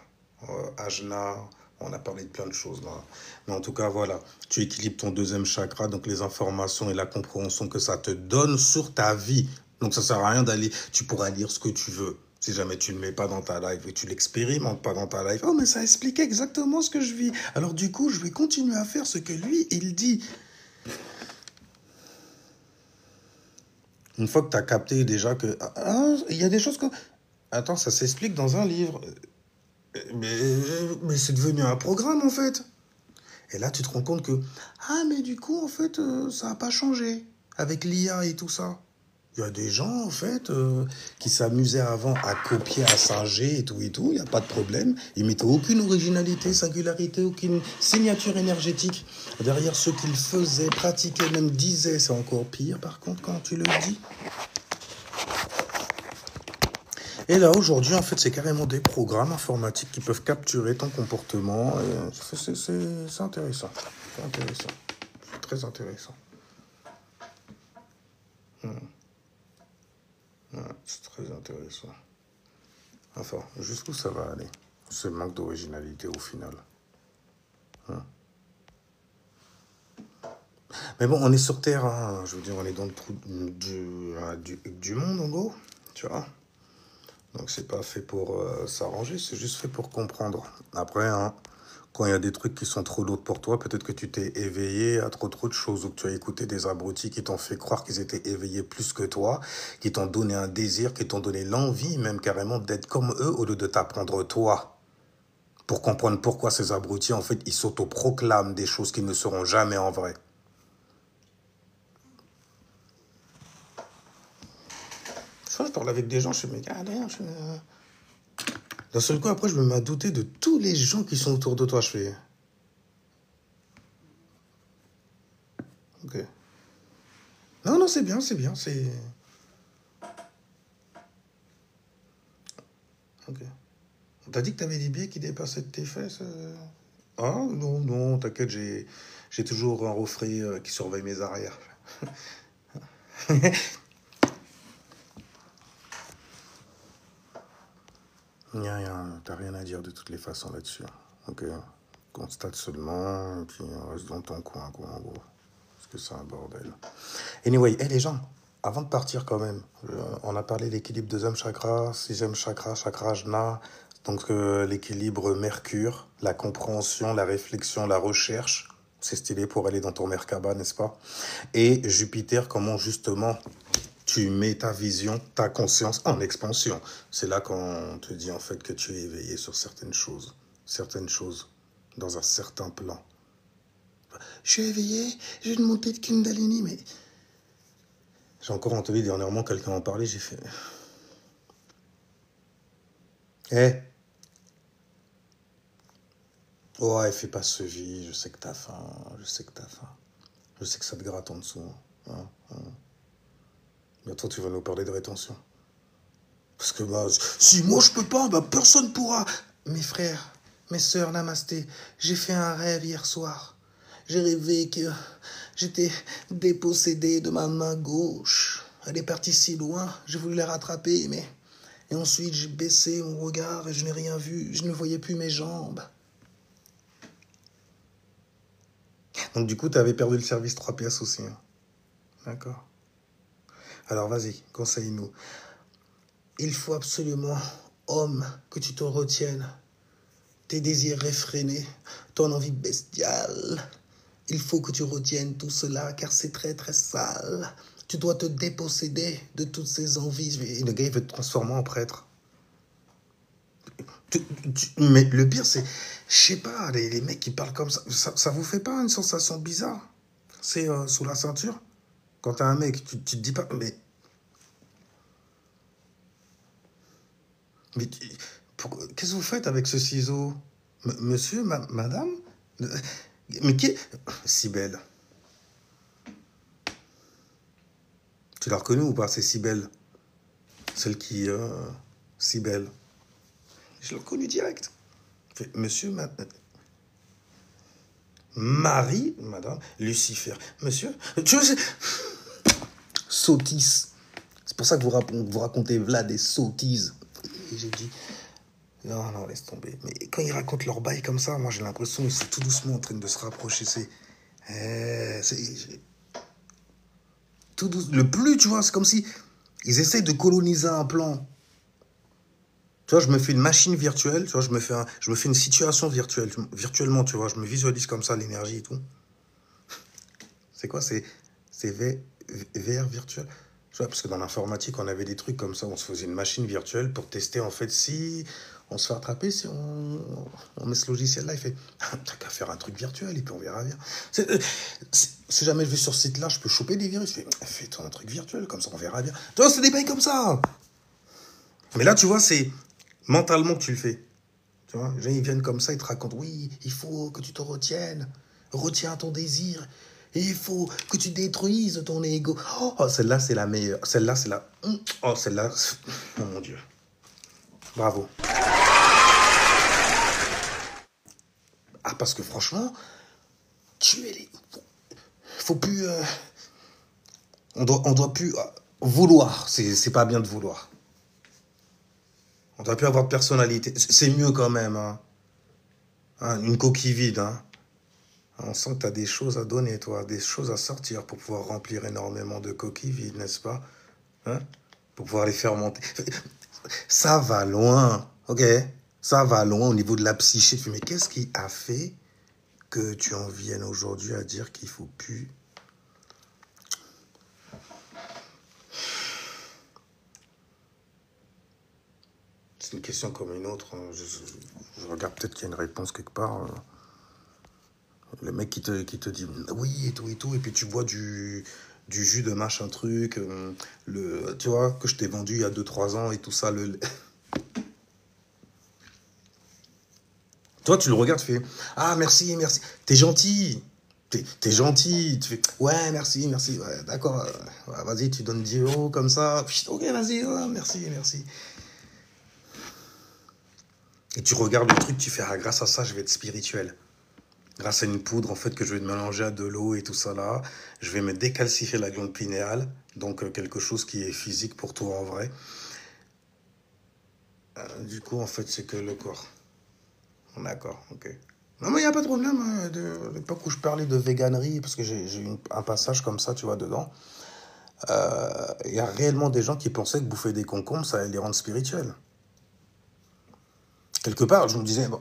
Ajna, on a parlé de plein de choses là. Mais en tout cas, voilà, tu équilibres ton deuxième chakra, donc les informations et la compréhension que ça te donne sur ta vie. Donc ça sert à rien d'aller, tu pourras lire ce que tu veux. Si jamais tu ne le mets pas dans ta live et tu l'expérimentes pas dans ta live, oh mais ça explique exactement ce que je vis. Alors du coup, je vais continuer à faire ce que lui, il dit. Une fois que tu as capté déjà que, il y a des choses que... Attends, ça s'explique dans un livre. Mais c'est devenu un programme en fait. Et là, tu te rends compte que, mais du coup, en fait, ça n'a pas changé avec l'IA et tout ça. Il y a des gens, en fait, qui s'amusaient avant à copier, à singer et tout, il n'y a pas de problème. Ils mettaient aucune originalité, singularité, aucune signature énergétique derrière ce qu'ils faisaient, pratiquaient, même disaient. C'est encore pire, par contre, quand tu le dis. Et là, aujourd'hui, en fait, c'est carrément des programmes informatiques qui peuvent capturer ton comportement. C'est intéressant. C'est intéressant. C'est très intéressant. Ouais, c'est très intéressant. Enfin, jusqu'où ça va aller? Ce manque d'originalité au final. Mais bon, on est sur Terre, hein. Je veux dire, on est dans le trou du monde, en gros. Tu vois? Donc c'est pas fait pour s'arranger, c'est juste fait pour comprendre. Après, hein, quand il y a des trucs qui sont trop lourds pour toi, peut-être que tu t'es éveillé à trop de choses, ou que tu as écouté des abrutis qui t'ont fait croire qu'ils étaient éveillés plus que toi, qui t'ont donné un désir, qui t'ont donné l'envie même carrément d'être comme eux au lieu de t'apprendre toi. Pour comprendre pourquoi ces abrutis, en fait, ils s'autoproclament des choses qui ne seront jamais en vrai. Ça, je parle avec des gens, je me dis, ah d'ailleurs, d'un seul coup, après, je me mets à douter de tous les gens qui sont autour de toi. Je fais, ok. Non, non, c'est bien, c'est... Ok. On t'a dit que t'avais des billets qui dépassaient de tes fesses Ah, non, non, t'inquiète, j'ai toujours un refrain qui surveille mes arrières. Il n'y a rien, t'as rien à dire de toutes les façons là-dessus. Ok, constate seulement, et puis reste dans ton coin, quoi, en gros. Parce que c'est un bordel. Anyway, les gens, avant de partir quand même, on a parlé de l'équilibre deuxième chakra, sixième chakra, chakra Ajna, donc l'équilibre Mercure, la compréhension, la réflexion, la recherche, c'est stylé pour aller dans ton Merkaba, n'est-ce pas? Et Jupiter, comment justement tu mets ta vision, ta conscience en expansion. C'est là qu'on te dit en fait que tu es éveillé sur certaines choses, dans un certain plan. Je suis éveillé, j'ai une montée de Kundalini, mais... J'ai encore entendu dernièrement quelqu'un en parler, j'ai fait... Eh, ouais, fais pas ce vie, je sais que t'as faim, je sais que t'as faim. Je sais que ça te gratte en dessous. Hein, hein. Bientôt tu vas nous parler de rétention. Parce que bah, si moi je peux pas, bah personne pourra. Mes frères, mes sœurs, namasté, j'ai fait un rêve hier soir. J'ai rêvé que j'étais dépossédé de ma main gauche. Elle est partie si loin, j'ai voulu la rattraper, mais... Et ensuite, j'ai baissé mon regard et je n'ai rien vu. Je ne voyais plus mes jambes. Donc du coup, tu avais perdu le service 3 pièces aussi. Hein. D'accord. Alors vas-y, conseille-nous. Il faut absolument, homme, que tu te retiennes. Tes désirs réfrénés, ton envie bestiale. Il faut que tu retiennes tout cela, car c'est très très sale. Tu dois te déposséder de toutes ces envies. Et le gars, il veut te transformer en prêtre. Mais le pire, c'est, je sais pas, les mecs qui parlent comme ça vous fait pas une sensation bizarre? C'est sous la ceinture? Quand t'as un mec, tu te dis pas, mais qu'est-ce que vous faites avec ce ciseau? Monsieur, madame? Mais qui est... Cybèle. Tu l'as reconnue ou pas? C'est Cybèle. Celle qui... Cybèle. Je l'ai reconnue direct. Monsieur, Marie, madame, Lucifer. Monsieur, tu sais... Sottise. C'est pour ça que vous racontez Vlad des sottises. Et j'ai dit, non, non, laisse tomber. Mais quand ils racontent leur bail comme ça, moi j'ai l'impression qu'ils sont tout doucement en train de se rapprocher. C'est tout doucement. Le plus, tu vois, c'est comme si ils essayent de coloniser un plan. Tu vois, je me fais une machine virtuelle, tu vois, je me fais une situation virtuelle, virtuellement, tu vois, je me visualise comme ça, l'énergie et tout. C'est quoi? C'est VR virtuel. Tu vois, parce que dans l'informatique, on avait des trucs comme ça, on se faisait une machine virtuelle pour tester, en fait, si on se fait attraper si on met ce logiciel-là. Il fait, t'as qu'à faire un truc virtuel et puis on verra bien. Si jamais je vais sur ce site-là, je peux choper des virus. Fais-toi un truc virtuel, comme ça on verra bien. Tu vois, c'est des bails comme ça. Mais là, tu vois, c'est mentalement que tu le fais. Tu vois, les gens, ils viennent comme ça, ils te racontent, oui, il faut que tu te retiennes. Retiens ton désir. Et il faut que tu détruises ton ego. Oh, celle-là, c'est la meilleure. Celle-là, c'est la... Oh, celle-là... Oh, mon Dieu. Bravo. Ah, parce que franchement, tuer les... Faut plus... on doit plus vouloir. C'est pas bien de vouloir. On doit plus avoir de personnalité. C'est mieux quand même. Hein. Une coquille vide. Hein. On sent que tu as des choses à donner, toi. Des choses à sortir pour pouvoir remplir énormément de coquilles vides, n'est-ce pas? Hein? Pour pouvoir les faire monter. Ça va loin. Ok? Ça va loin au niveau de la psyché. Mais qu'est-ce qui a fait que tu en viennes aujourd'hui à dire qu'il faut plus... C'est une question comme une autre. Je regarde peut-être qu'il y a une réponse quelque part. Le mec qui te dit oui et tout, et puis tu bois du jus de machin truc, tu vois, que je t'ai vendu il y a 2-3 ans et tout ça. Toi, tu le regardes, tu fais ah, merci, merci, t'es gentil. T'es gentil, tu fais ouais, merci, ouais, d'accord, ouais, vas-y, tu donnes 10 euros comme ça, ok, vas-y, ouais, merci, merci. Et tu regardes le truc, tu fais ah, grâce à ça, je vais être spirituel. Grâce à une poudre, en fait, que je vais mélanger à de l'eau et tout ça là, je vais me décalcifier la glande pinéale, donc quelque chose qui est physique pour toi en vrai. Du coup, en fait, c'est que le corps. D'accord, ok. Non, mais il n'y a pas de problème. Hein, de l'époque où je parlais de véganerie, parce que j'ai eu un passage comme ça, tu vois, dedans, il y a réellement des gens qui pensaient que bouffer des concombres, ça allait les rendre spirituels. Quelque part, je me disais, bon,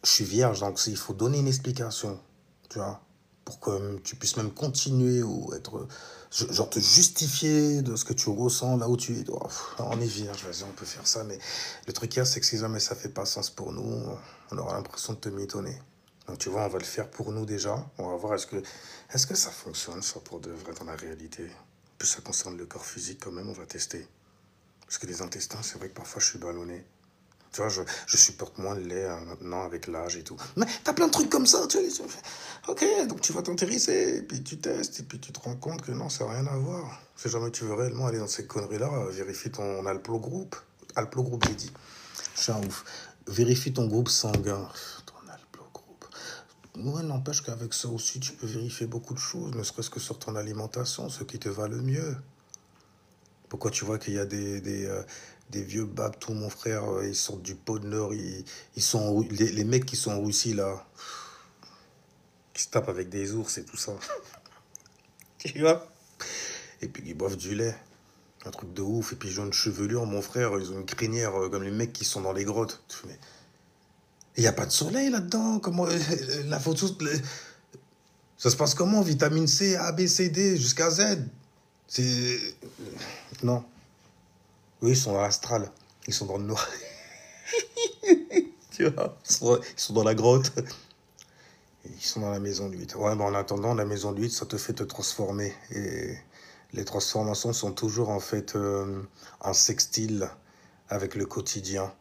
je suis vierge, donc il faut donner une explication, tu vois, pour que tu puisses même continuer ou être, genre te justifier de ce que tu ressens là où tu es. Oh, on est vierge, vas-y, on peut faire ça, mais le truc là, c'est que si jamais ça fait pas sens pour nous, on aura l'impression de te mitonner. Donc tu vois, on va le faire pour nous déjà, on va voir est-ce que ça fonctionne ça pour de vrai dans la réalité. Plus ça concerne le corps physique quand même, on va tester. Parce que les intestins, c'est vrai que parfois je suis ballonné. Tu vois, je supporte moins le lait maintenant avec l'âge et tout. Mais t'as plein de trucs comme ça, tu vois. Ok, donc tu vas t'intéresser, et puis tu testes, et puis tu te rends compte que non, ça n'a rien à voir. Si jamais tu veux réellement aller dans ces conneries-là, vérifie ton haplogroupe. Haplogroupe, j'ai dit. Je suis un ouf. Vérifie ton groupe sanguin. Ton haplogroupe. Ouais, n'empêche qu'avec ça aussi, tu peux vérifier beaucoup de choses, ne serait-ce que sur ton alimentation, ce qui te va le mieux. Pourquoi tu vois qu'il y a des vieux babtous, mon frère, ils sortent du pot de Nord, ils sont les mecs qui sont en Russie, là, qui se tapent avec des ours et tout ça. Tu vois? Et puis ils boivent du lait. Un truc de ouf. Et puis ils ont une chevelure, mon frère, ils ont une crinière comme les mecs qui sont dans les grottes. Mais il n'y a pas de soleil là-dedans. Comment la photo, ça se passe comment? Vitamine C, A, B, C, D, jusqu'à Z. C'est... Non. Oui, ils sont dans l'astral. Ils sont dans le noir. Tu vois, ils sont dans la grotte. Ils sont dans la maison de 8. Ouais, mais en attendant, la maison de 8, ça te fait te transformer. Et les transformations sont toujours en fait en sextile avec le quotidien.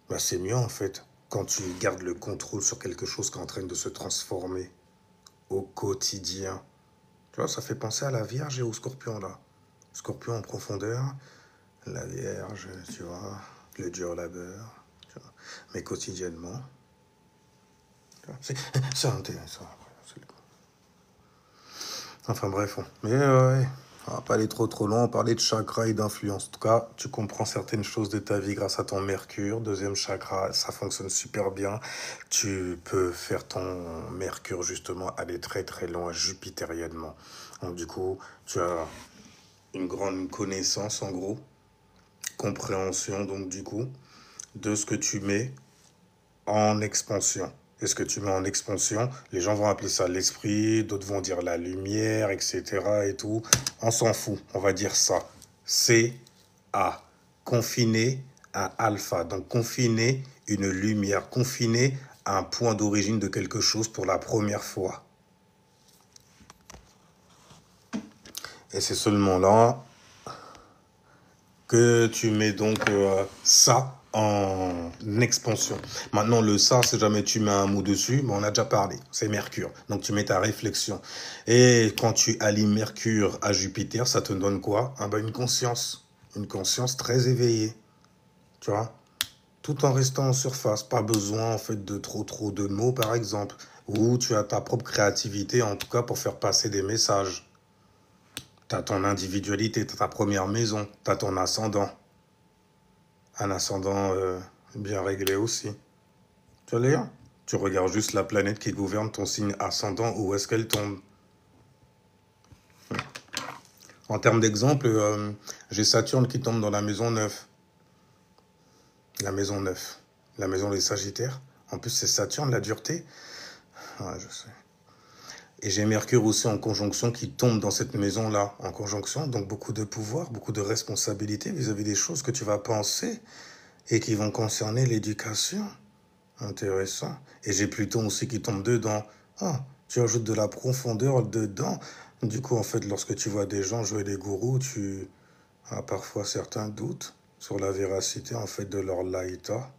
Bah, c'est mieux en fait quand tu gardes le contrôle sur quelque chose qui est en train de se transformer au quotidien. Tu vois, ça fait penser à la Vierge et au Scorpion là. Scorpion en profondeur, la Vierge, tu vois, le dur labeur, tu vois. Mais quotidiennement, c'est intéressant. Enfin bref, mais ouais, on va pas aller trop loin, on parlait de chakra et d'influence. En tout cas, tu comprends certaines choses de ta vie grâce à ton Mercure. Deuxième chakra, ça fonctionne super bien. Tu peux faire ton Mercure justement aller très loin jupitériennement. Donc du coup, tu as une grande connaissance en gros, compréhension donc du coup, de ce que tu mets en expansion. Et ce que tu mets en expansion, les gens vont appeler ça l'esprit, d'autres vont dire la lumière, etc. et tout. On s'en fout, on va dire ça. C-A. Confiné un alpha, donc confiner une lumière, confiner un point d'origine de quelque chose pour la première fois. Et c'est seulement là que tu mets donc ça en expansion. Maintenant, le ça, si jamais tu mets un mot dessus, mais on a déjà parlé, c'est Mercure. Donc, tu mets ta réflexion. Et quand tu allies Mercure à Jupiter, ça te donne quoi? Ah ben, une conscience très éveillée, tu vois, tout en restant en surface. Pas besoin, en fait, de trop de mots, par exemple. Ou tu as ta propre créativité, en tout cas, pour faire passer des messages. T'as ton individualité, t'as ta première maison, t'as ton ascendant. Un ascendant bien réglé aussi. Tu vois d'ailleurs, tu regardes juste la planète qui gouverne ton signe ascendant, où est-ce qu'elle tombe. En termes d'exemple, j'ai Saturne qui tombe dans la maison 9. La maison 9. La maison des Sagittaires. En plus, c'est Saturne, la dureté. Ouais, je sais. Et j'ai Mercure aussi en conjonction qui tombe dans cette maison-là, en conjonction. Donc beaucoup de pouvoir, beaucoup de responsabilité vis-à-vis des choses que tu vas penser et qui vont concerner l'éducation. Intéressant. Et j'ai Pluton aussi qui tombe dedans. Ah, tu ajoutes de la profondeur dedans. Du coup, en fait, lorsque tu vois des gens jouer des gourous, tu as parfois certains doutes sur la véracité, en fait, de leur laïta.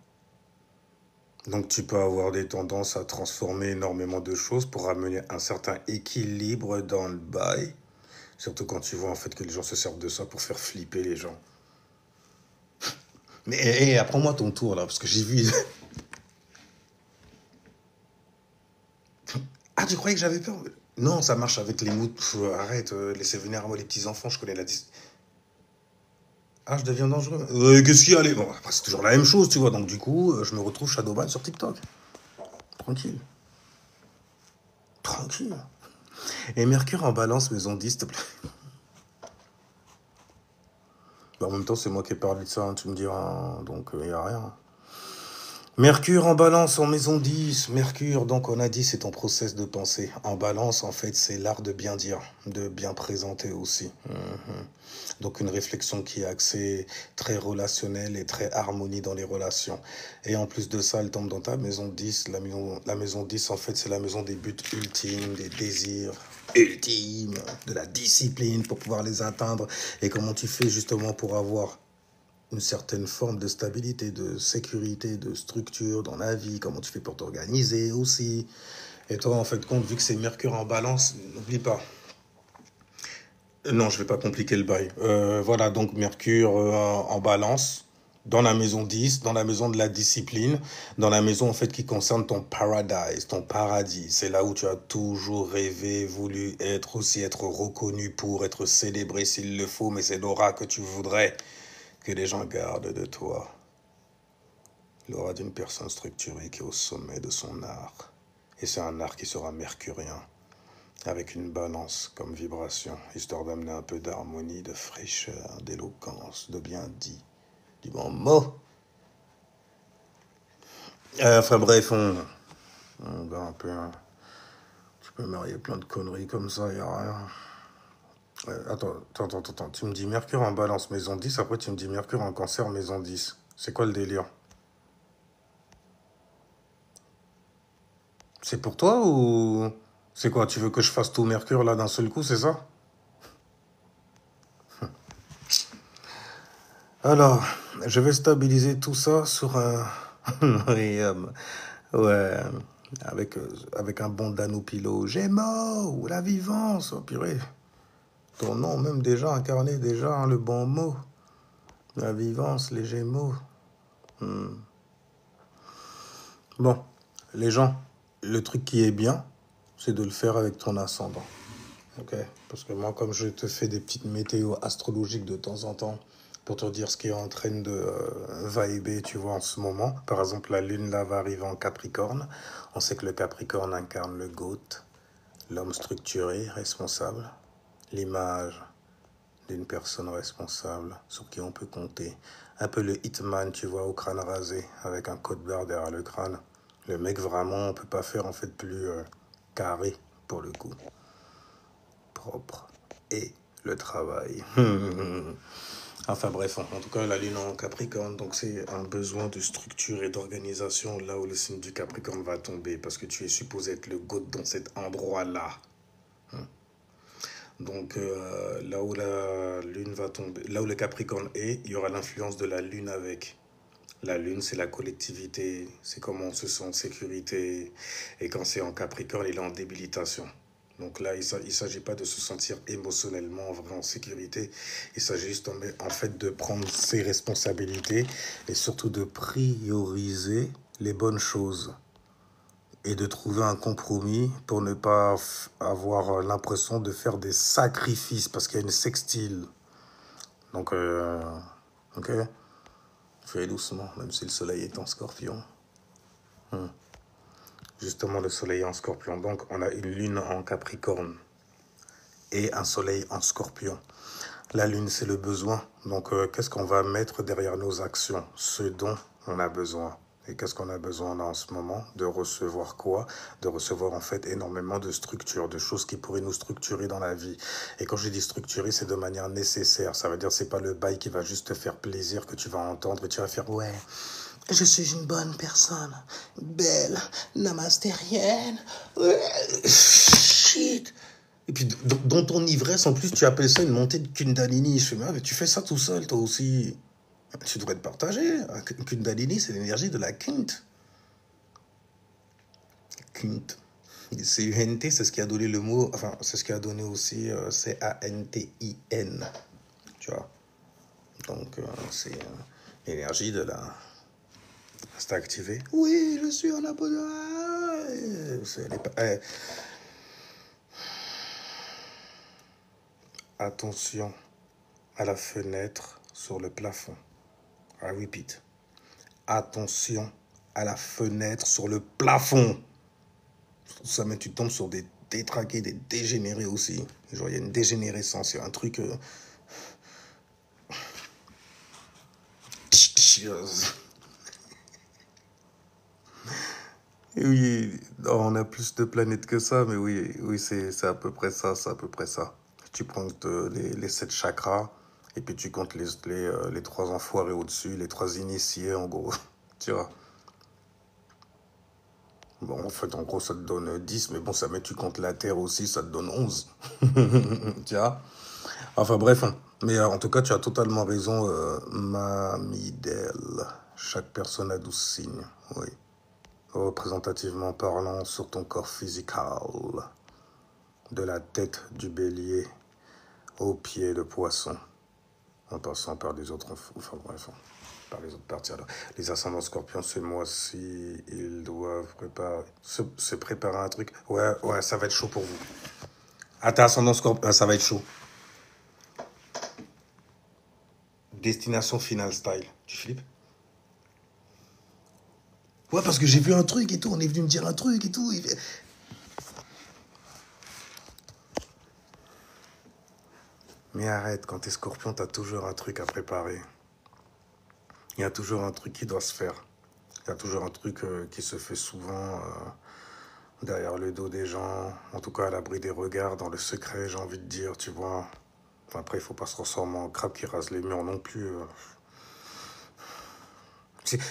Donc, tu peux avoir des tendances à transformer énormément de choses pour amener un certain équilibre dans le bail. Surtout quand tu vois, en fait, que les gens se servent de ça pour faire flipper les gens. Mais apprends-moi ton tour, là, parce que j'ai vu... Ah, tu croyais que j'avais peur? Non, ça marche avec les mots. Arrête, laissez venir à moi les petits-enfants, je connais la... Ah, je deviens dangereux. Qu'est-ce qu'il y a, allez? Bon, après, c'est toujours la même chose, tu vois. Donc, du coup, je me retrouve Shadowban sur TikTok. Tranquille. Tranquille. Et Mercure en balance, maison 10, s'il te plaît. Bah, en même temps, c'est moi qui ai parlé de ça, hein, tu me diras. Donc, il n'y a rien. Mercure en balance en maison 10. Mercure, donc on a dit, c'est ton process de pensée. En balance, en fait, c'est l'art de bien dire, de bien présenter aussi. Donc une réflexion qui est axée très relationnelle et très harmonie dans les relations. Et en plus de ça, elle tombe dans ta maison 10. La maison 10, en fait, c'est la maison des buts ultimes, des désirs ultimes, de la discipline pour pouvoir les atteindre. Et comment tu fais justement pour avoir une certaine forme de stabilité, de sécurité, de structure dans la vie, comment tu fais pour t'organiser aussi. Et toi, en fait, compte, vu que c'est Mercure en balance, n'oublie pas. Non, je vais pas compliquer le bail. Voilà, donc Mercure en balance, dans la maison 10, dans la maison de la discipline, dans la maison en fait qui concerne ton paradise, ton paradis. C'est là où tu as toujours rêvé, voulu être aussi, être reconnu pour, être célébré s'il le faut, mais c'est l'aura que tu voudrais que les gens gardent de toi. L'aura d'une personne structurée qui est au sommet de son art. Et c'est un art qui sera mercurien, avec une balance comme vibration, histoire d'amener un peu d'harmonie, de fraîcheur, d'éloquence, de bien dit, du bon mot. Enfin bref, on va un peu... Tu peux marier plein de conneries comme ça, y a rien. Attends. Tu me dis Mercure en balance, maison 10, après tu me dis Mercure en cancer, maison 10. C'est quoi le délire? C'est pour toi ou... C'est quoi, tu veux que je fasse tout Mercure là d'un seul coup, c'est ça? Alors, je vais stabiliser tout ça sur un... Oui, ouais, avec un bon Danopilo. Gémeaux, la vivance, oh purée. Ton nom même déjà incarné déjà hein, le bon mot. La vivance, les Gémeaux. Bon, les gens, le truc qui est bien, c'est de le faire avec ton ascendant. Ok? Parce que moi, comme je te fais des petites météos astrologiques de temps en temps, pour te dire ce qui est en train de vibrer, tu vois, en ce moment. Par exemple, la lune, là, va arriver en Capricorne. On sait que le Capricorne incarne le GOAT, l'homme structuré, responsable, l'image d'une personne responsable sur qui on peut compter. Un peu le hitman, tu vois, au crâne rasé, avec un code barre derrière le crâne. Le mec, vraiment, on peut pas faire, en fait, plus carré, pour le coup. Propre. Et le travail. Enfin bref, en tout cas, la lune en Capricorne, donc c'est un besoin de structure et d'organisation là où le signe du Capricorne va tomber, parce que tu es supposé être le GOAT dans cet endroit-là. Donc là où la lune va tomber, là où le Capricorne est, il y aura l'influence de la lune avec. La lune, c'est la collectivité, c'est comment on se sent en sécurité. Et quand c'est en Capricorne, il est en débilitation. Donc là, il ne s'agit pas de se sentir émotionnellement vraiment en sécurité. Il s'agit juste en fait de prendre ses responsabilités et surtout de prioriser les bonnes choses et de trouver un compromis pour ne pas avoir l'impression de faire des sacrifices parce qu'il y a une sextile. Donc, ok, fais doucement, même si le soleil est en scorpion. Justement, le soleil est en scorpion. Donc, on a une lune en capricorne et un soleil en scorpion. La lune, c'est le besoin. Donc, qu'est-ce qu'on va mettre derrière nos actions? Ce dont on a besoin. Et qu'est-ce qu'on a besoin là en ce moment? De recevoir quoi? De recevoir en fait énormément de structures, de choses qui pourraient nous structurer dans la vie. Et quand je dis structurer, c'est de manière nécessaire. Ça veut dire c'est pas le bail qui va juste te faire plaisir que tu vas entendre et tu vas faire ouais. Je suis une bonne personne, belle, namastérienne. Shit. Et puis, dans ton ivresse, en plus, tu appelles ça une montée de Kundalini. Je fais, mais tu fais ça tout seul, toi aussi. Tu devrais te partager. Kundalini, c'est l'énergie de la Kunt. Kunt. C-U-N-T, c'est ce qui a donné le mot, enfin, c'est ce qui a donné aussi C-A-N-T-I-N. Tu vois. Donc, c'est l'énergie de la... C'est activé. Oui, je suis en abonnement. Attention à la fenêtre sur le plafond. I repeat. Attention à la fenêtre sur le plafond. Ça, mais tu tombes sur des détraqués, des dégénérés aussi. Genre, il y a une dégénérescence, il y a un truc... Oui, on a plus de planètes que ça, mais oui, oui, c'est à peu près ça, c'est à peu près ça. Tu prends les 7 chakras, et puis tu comptes les 3 enfoirés au-dessus, les 3 initiés, en gros, tu vois. Bon, en fait, en gros, ça te donne 10, mais bon, ça met, tu comptes la Terre aussi, ça te donne 11. Tu vois. Enfin, bref, hein. Mais en tout cas, tu as totalement raison, Mamidel. Chaque personne a 12 signes, oui. Représentativement parlant, sur ton corps physical, de la tête du bélier aux pieds de poisson, en passant par les autres, enfin bref, par les autres parties. Alors, les ascendants scorpions, ce mois-ci, ils doivent se préparer un truc. Ouais, ouais, ça va être chaud pour vous. Ah, t'as ascendant scorpion, ça va être chaud. Destination finale style. Tu flippes? Ouais, parce que j'ai vu un truc et tout, on est venu me dire un truc et tout. Mais arrête, quand t'es scorpion, t'as toujours un truc à préparer. Il y a toujours un truc qui doit se faire. Il y a toujours un truc qui se fait souvent derrière le dos des gens, en tout cas à l'abri des regards, dans le secret, j'ai envie de dire, tu vois. Après, il faut pas se transformer en crabe qui rase les murs non plus.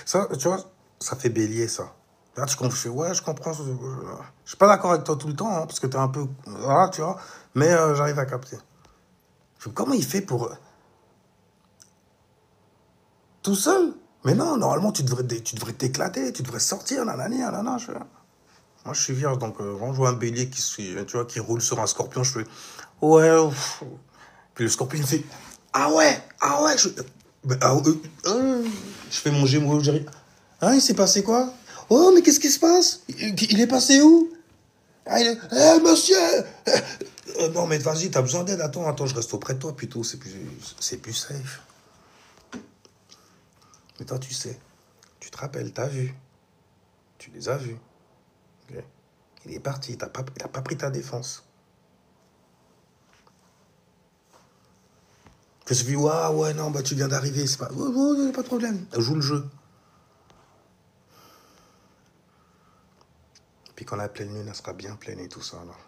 Ça, tu vois, ça fait bélier, ça. Là, je fais, ouais, je comprends. Je suis pas d'accord avec toi tout le temps, hein, parce que t'es un peu... Voilà, tu vois. Mais j'arrive à capter. Comment il fait pour... Tout seul? Mais non, normalement, tu devrais t'éclater, tu devrais sortir, nanani, nanana. Moi, je suis vierge, donc quand je vois un bélier tu vois, qui roule sur un scorpion, je fais, ouais, ouf. Puis le scorpion, il fait, ah ouais, je fais mon gémeaux, j'arrive. Hein, il s'est passé quoi? Oh, mais qu'est-ce qui se passe? Il est passé où? Ah, monsieur! Non, mais vas-y, t'as besoin d'aide, attends, je reste auprès de toi, plutôt, c'est plus safe. Mais toi, tu sais, tu te rappelles, t'as vu, tu les as vus. Okay. Il est parti, il a pas pris ta défense. Je me suis dit, ouais, non, bah tu viens d'arriver, c'est pas... Oh, pas de problème, joue le jeu. Puis quand la pleine lune, elle sera bien pleine et tout ça, alors.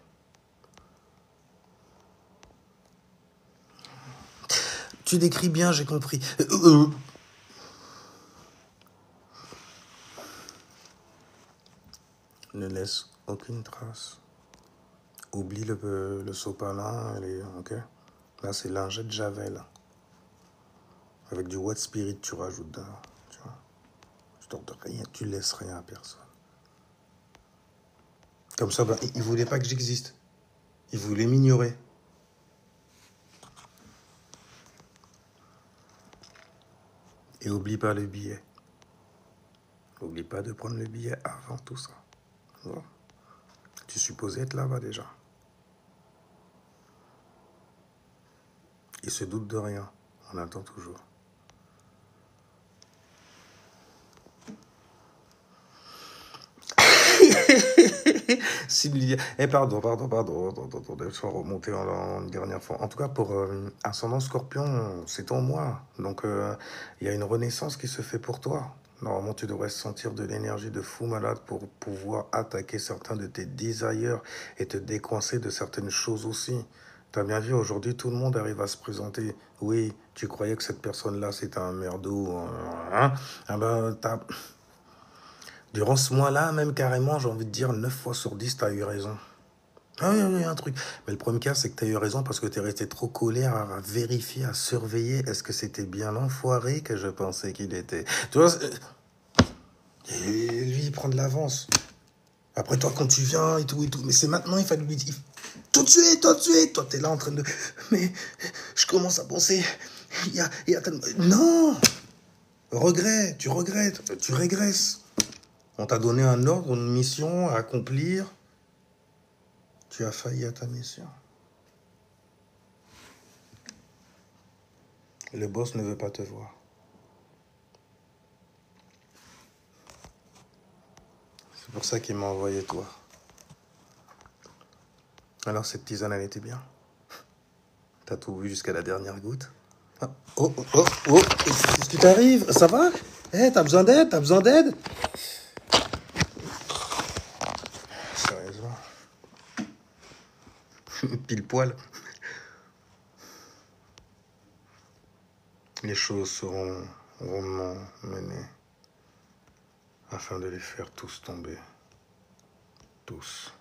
Tu décris bien, j'ai compris. Ne laisse aucune trace. Oublie le sopalin, ok? Là, c'est lingette de Javel. Avec du What Spirit, tu rajoutes dedans. Tu vois? Tu t'en de rien, tu laisses rien à personne. Comme ça, ben, il voulait pas que j'existe. Il voulait m'ignorer. Et oublie pas le billet. Oublie pas de prendre le billet avant tout ça. Voilà. Tu supposais être là-bas déjà. Il se doute de rien. On attend toujours. Sylvia. Pardon. Je vais remonter une dernière fois. En tout cas, pour Ascendant Scorpion, c'est en moi. Donc, il y a une renaissance qui se fait pour toi. Normalement, tu devrais sentir de l'énergie de fou malade pour pouvoir attaquer certains de tes desires et te décoincer de certaines choses aussi. T'as bien vu, aujourd'hui, tout le monde arrive à se présenter. Oui, tu croyais que cette personne-là, c'était un merdeau. Hein? Ah ben, durant ce mois-là, même carrément, j'ai envie de dire 9 fois sur 10, t'as eu raison. Ah oui, oui, un truc. Mais le premier cas, c'est que t'as eu raison parce que t'es resté trop collé à vérifier, à surveiller. Est-ce que c'était bien l'enfoiré que je pensais qu'il était? Tu vois, et lui, il prend de l'avance. Après, toi, quand tu viens et tout. Mais c'est maintenant, il fallait lui dire. Tout de suite. Toi, t'es là en train de. Mais je commence à penser. Il y a tellement. Non! Regret, tu regrettes, tu régresses. On t'a donné un ordre, une mission à accomplir. Tu as failli à ta mission. Le boss ne veut pas te voir. C'est pour ça qu'il m'a envoyé toi. Alors cette tisane, elle était bien. T'as tout vu jusqu'à la dernière goutte. Ah, oh. Qu'est-ce qui t'arrive? Ça va? T'as besoin d'aide? Sérieusement. Pile poil. Les choses seront rondement menées afin de les faire tous tomber. Tous.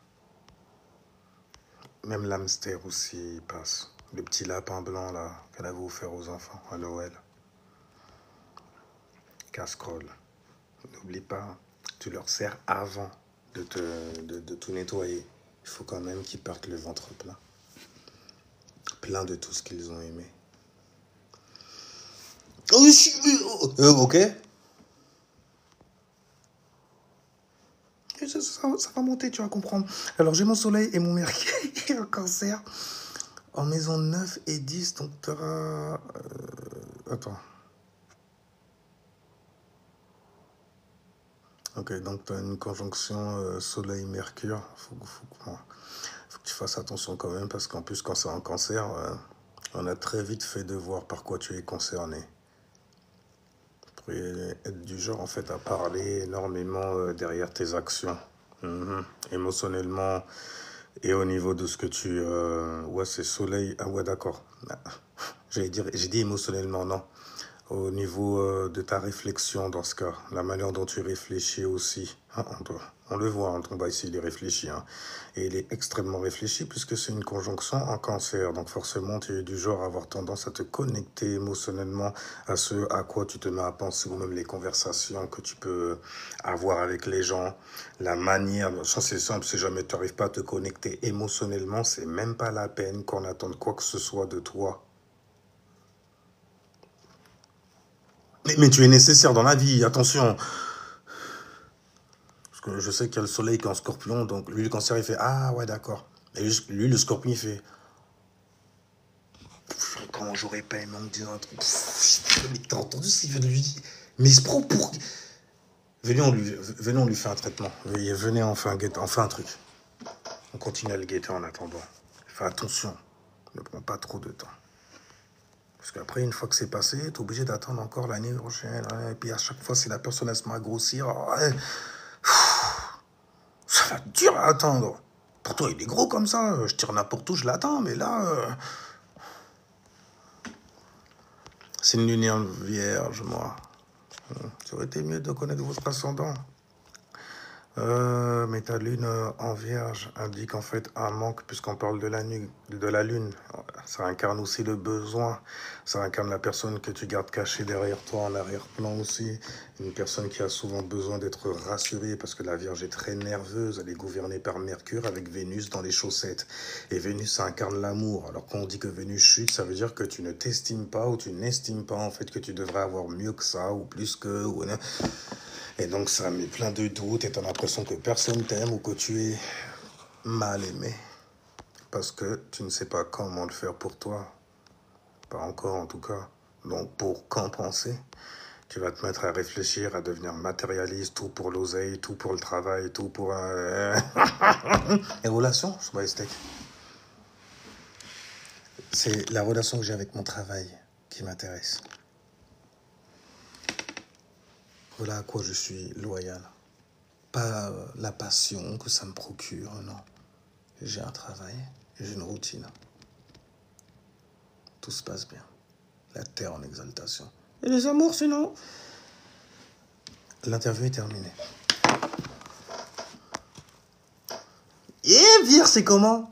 Même l'hamster aussi il passe. Le petit lapin blanc là qu'elle avait offert aux enfants à Noël. Casserole. N'oublie pas, tu leur sers avant de tout nettoyer. Il faut quand même qu'ils partent le ventre plein. Plein de tout ce qu'ils ont aimé. Ok. Ça va monter, tu vas comprendre. Alors j'ai mon soleil et mon mercure en cancer. En maison 9 et 10, donc tu auras... attends. Ok, donc tu as une conjonction soleil-mercure. Faut que tu fasses attention quand même, parce qu'en plus, quand c'est en cancer, on a très vite fait de voir par quoi tu es concerné. Tu pourrais être du genre, en fait, à parler énormément derrière tes actions. Émotionnellement et au niveau de ce que tu... ouais, c'est soleil... Ah ouais, d'accord. J'ai dit émotionnellement, non. Au niveau de ta réflexion dans ce cas, la manière dont tu réfléchis aussi. Hein, on le voit, hein, ton bas ici, il est réfléchi. Hein, et il est extrêmement réfléchi puisque c'est une conjonction en cancer. Donc forcément, tu es du genre à avoir tendance à te connecter émotionnellement à ce à quoi tu te mets à penser ou même les conversations que tu peux avoir avec les gens. La manière, ça c'est simple, si jamais tu n'arrives pas à te connecter émotionnellement, c'est même pas la peine qu'on attende quoi que ce soit de toi. Mais tu es nécessaire dans la vie, attention. Parce que je sais qu'il y a le soleil qui est en scorpion, donc lui, le cancer, il fait ah ouais, d'accord. Et lui, le scorpion, il fait comment j'aurais pas aimé en me disant un truc. Mais t'as entendu ce qu'il veut de lui dire? Mais il se prend pour. Venez, on lui fait un traitement. Venez, on fait un truc. On continue à le guetter en attendant. Fais attention, ne prends pas trop de temps. Parce qu'après, une fois que c'est passé, t'es obligé d'attendre encore l'année prochaine. Et puis à chaque fois, si la personne elle se met à grossir, ça va être dur à attendre. Pour toi, il est gros comme ça. Je tire n'importe où, je l'attends. Mais là... C'est une lumière vierge, moi. Ça aurait été mieux de connaître votre ascendant. Mais ta lune en vierge indique en fait un manque puisqu'on parle de la lune. Ça incarne aussi le besoin. Ça incarne la personne que tu gardes cachée derrière toi en arrière-plan aussi. Une personne qui a souvent besoin d'être rassurée parce que la vierge est très nerveuse. Elle est gouvernée par Mercure avec Vénus dans les chaussettes. Et Vénus, ça incarne l'amour. Alors quand on dit que Vénus chute, ça veut dire que tu ne t'estimes pas ou tu n'estimes pas en fait que tu devrais avoir mieux que ça ou plus que... Et donc ça met plein de doutes et t'as l'impression que personne t'aime ou que tu es mal aimé. Parce que tu ne sais pas comment le faire pour toi. Pas encore en tout cas. Donc pour compenser, tu vas te mettre à réfléchir, à devenir matérialiste, tout pour l'oseille, tout pour le travail, tout pour... Les relations, je vois les steaks. C'est la relation que j'ai avec mon travail qui m'intéresse. Voilà à quoi je suis loyal. Pas la passion que ça me procure, non. J'ai un travail, j'ai une routine. Tout se passe bien. La terre en exaltation. Et les amours, sinon? L'interview est terminée. Et Vierge, c'est comment?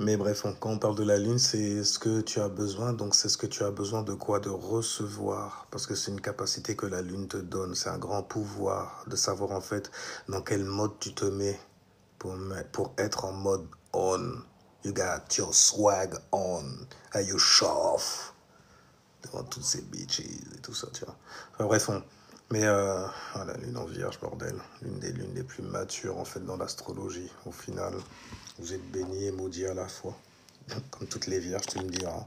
Mais bref, quand on parle de la lune, c'est ce que tu as besoin. Donc, c'est ce que tu as besoin de quoi? De recevoir. Parce que c'est une capacité que la lune te donne. C'est un grand pouvoir de savoir en fait dans quel mode tu te mets pour être en mode on. You got your swag on. Are you chauffe devant toutes ces bitches et tout ça, tu vois. Enfin, bref, mais voilà, lune en vierge, bordel. L'une des lunes les plus matures, en fait, dans l'astrologie. Au final, vous êtes bénis et maudits à la fois. Comme toutes les vierges, tu me diras.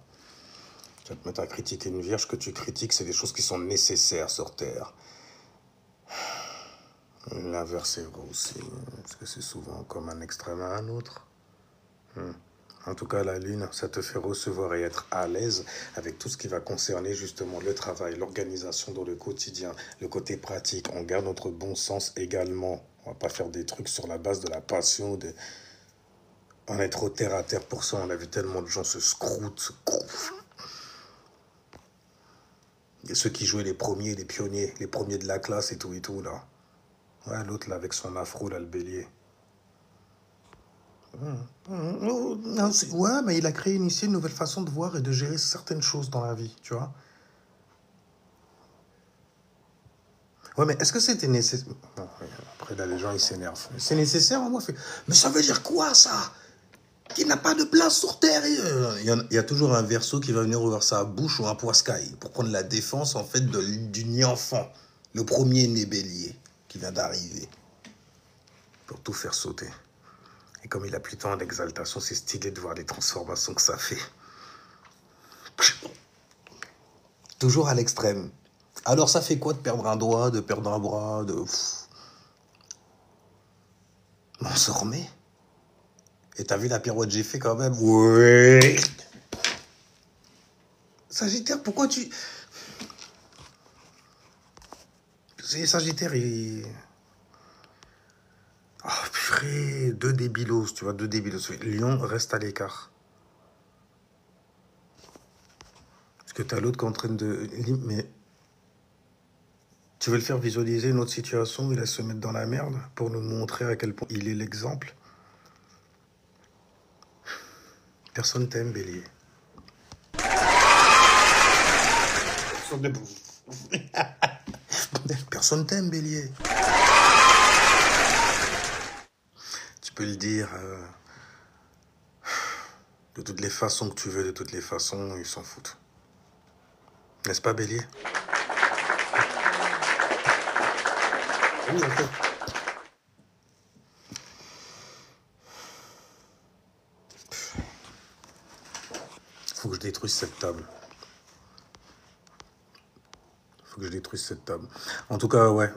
Tu vas te mettre à critiquer une vierge. Que tu critiques, c'est des choses qui sont nécessaires sur Terre. L'inverse est vrai aussi, parce que c'est souvent comme un extrême à un autre. En tout cas, la lune, ça te fait recevoir et être à l'aise avec tout ce qui va concerner justement le travail, l'organisation dans le quotidien, le côté pratique. On garde notre bon sens également. On va pas faire des trucs sur la base de la passion. On est trop terre à terre pour ça. On a vu tellement de gens se scroutent. Et ceux qui jouaient les premiers, les pionniers, les premiers de la classe et tout, là. Ouais, l'autre, là, avec son afro, là, le bélier. Ouais, mais il a créé ici une nouvelle façon de voir et de gérer certaines choses dans la vie, tu vois. Ouais, mais est-ce que c'était nécessaire? Bon, après, là, les gens, ils s'énervent. C'est nécessaire, moi, mais ça veut dire quoi, ça? Qu'il n'a pas de place sur Terre. Il y a toujours un verso qui va venir ouvrir sa bouche ou un poiscaille pour prendre la défense, en fait, du nid enfant. Le premier né bélier qui vient d'arriver. Pour tout faire sauter. Et comme il a plus tant d'exaltation, c'est stylé de voir les transformations que ça fait. Toujours à l'extrême. Alors ça fait quoi de perdre un doigt, de perdre un bras, on se remet. Et t'as vu la pirouette que j'ai fait quand même? Ouais. Sagittaire, pourquoi tu... Sagittaire, il... Oh purée, deux débilos, tu vois, deux débilos. Lion reste à l'écart. Parce que t'as l'autre qui est en train de... Mais... Tu veux le faire visualiser une autre situation où il va se mettre dans la merde pour nous montrer à quel point il est l'exemple. Personne t'aime, Bélier. Personne t'aime, Bélier. Tu peux le dire de toutes les façons que tu veux, de toutes les façons, ils s'en foutent. N'est-ce pas, Bélier? Oui, en fait. Faut que je détruise cette table. Faut que je détruise cette table. En tout cas, ouais.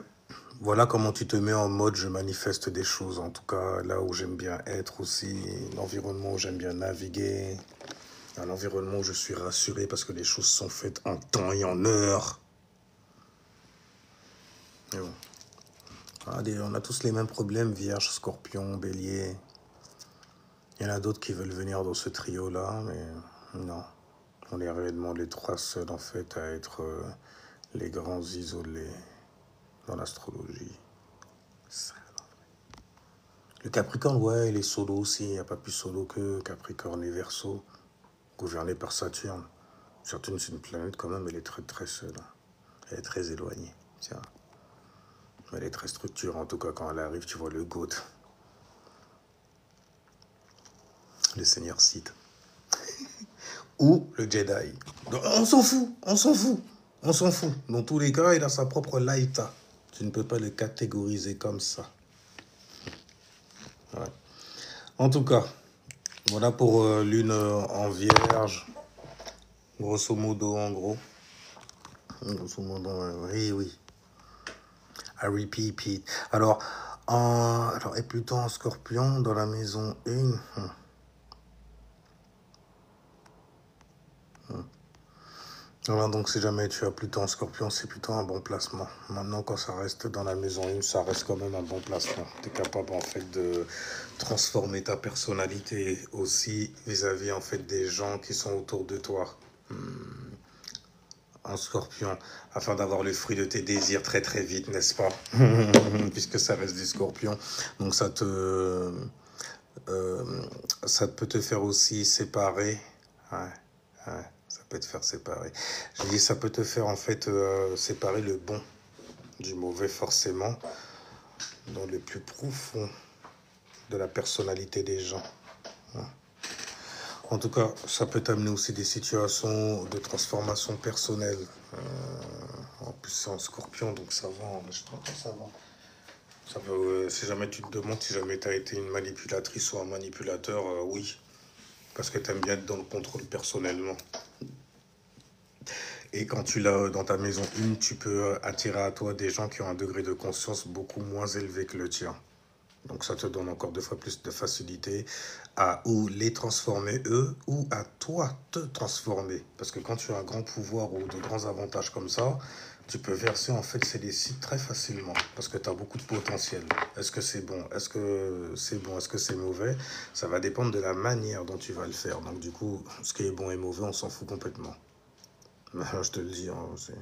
Voilà comment tu te mets en mode je manifeste des choses. En tout cas, là où j'aime bien être aussi, l'environnement où j'aime bien naviguer, un environnement où je suis rassuré parce que les choses sont faites en temps et en heure. Et bon. On a tous les mêmes problèmes, Vierge, Scorpion, Bélier. Il y en a d'autres qui veulent venir dans ce trio-là, mais non. On est réellement les trois seuls, en fait, à être les grands isolés dans l'astrologie. Le Capricorne, ouais, il est solo aussi. Il n'y a pas plus solo que Capricorne et Verseau, gouverné par Saturne. Saturne, c'est une planète quand même, elle est très très seule. Elle est très éloignée, tiens. Elle est très structurée, en tout cas, quand elle arrive, tu vois le GOAT, le Seigneur Sith. Ou le Jedi. Donc, on s'en fout, on s'en fout, on s'en fout. Dans tous les cas, il a sa propre laïta. Tu ne peux pas le catégoriser comme ça. Ouais. En tout cas, voilà pour lune en vierge. Grosso modo, en gros. Grosso modo, oui, oui. I repeat. Alors, et plutôt en scorpion dans la maison 1. Voilà, donc si jamais tu as plutôt en scorpion, c'est plutôt un bon placement. Maintenant, quand ça reste dans la maison 1, ça reste quand même un bon placement. Tu es capable en fait de transformer ta personnalité aussi vis-à-vis en fait des gens qui sont autour de toi. En scorpion, afin d'avoir le fruit de tes désirs très très vite, n'est-ce pas? Puisque ça reste des scorpions. Donc ça peut te faire aussi séparer. Ouais, ouais, ça peut te faire séparer. Je dis, ça peut te faire en fait séparer le bon du mauvais forcément dans le plus profond de la personnalité des gens. En tout cas, ça peut t'amener aussi des situations de transformation personnelle. En plus, c'est en scorpion, donc ça va. Je crois que ça va. Ça peut, si jamais tu te demandes si jamais tu as été une manipulatrice ou un manipulateur, oui. Parce que tu aimes bien être dans le contrôle personnellement. Et quand tu l'as dans ta maison 1, tu peux attirer à toi des gens qui ont un degré de conscience beaucoup moins élevé que le tien. Donc ça te donne encore 2 fois plus de facilité à ou les transformer eux, ou à toi te transformer. Parce que quand tu as un grand pouvoir ou de grands avantages comme ça, tu peux verser en fait ces décides très facilement. Parce que tu as beaucoup de potentiel. Est-ce que c'est bon? Est-ce que c'est bon? Est-ce que c'est mauvais? Ça va dépendre de la manière dont tu vas le faire. Donc du coup, ce qui est bon et mauvais, on s'en fout complètement. Mais je te le dis, hein, c'est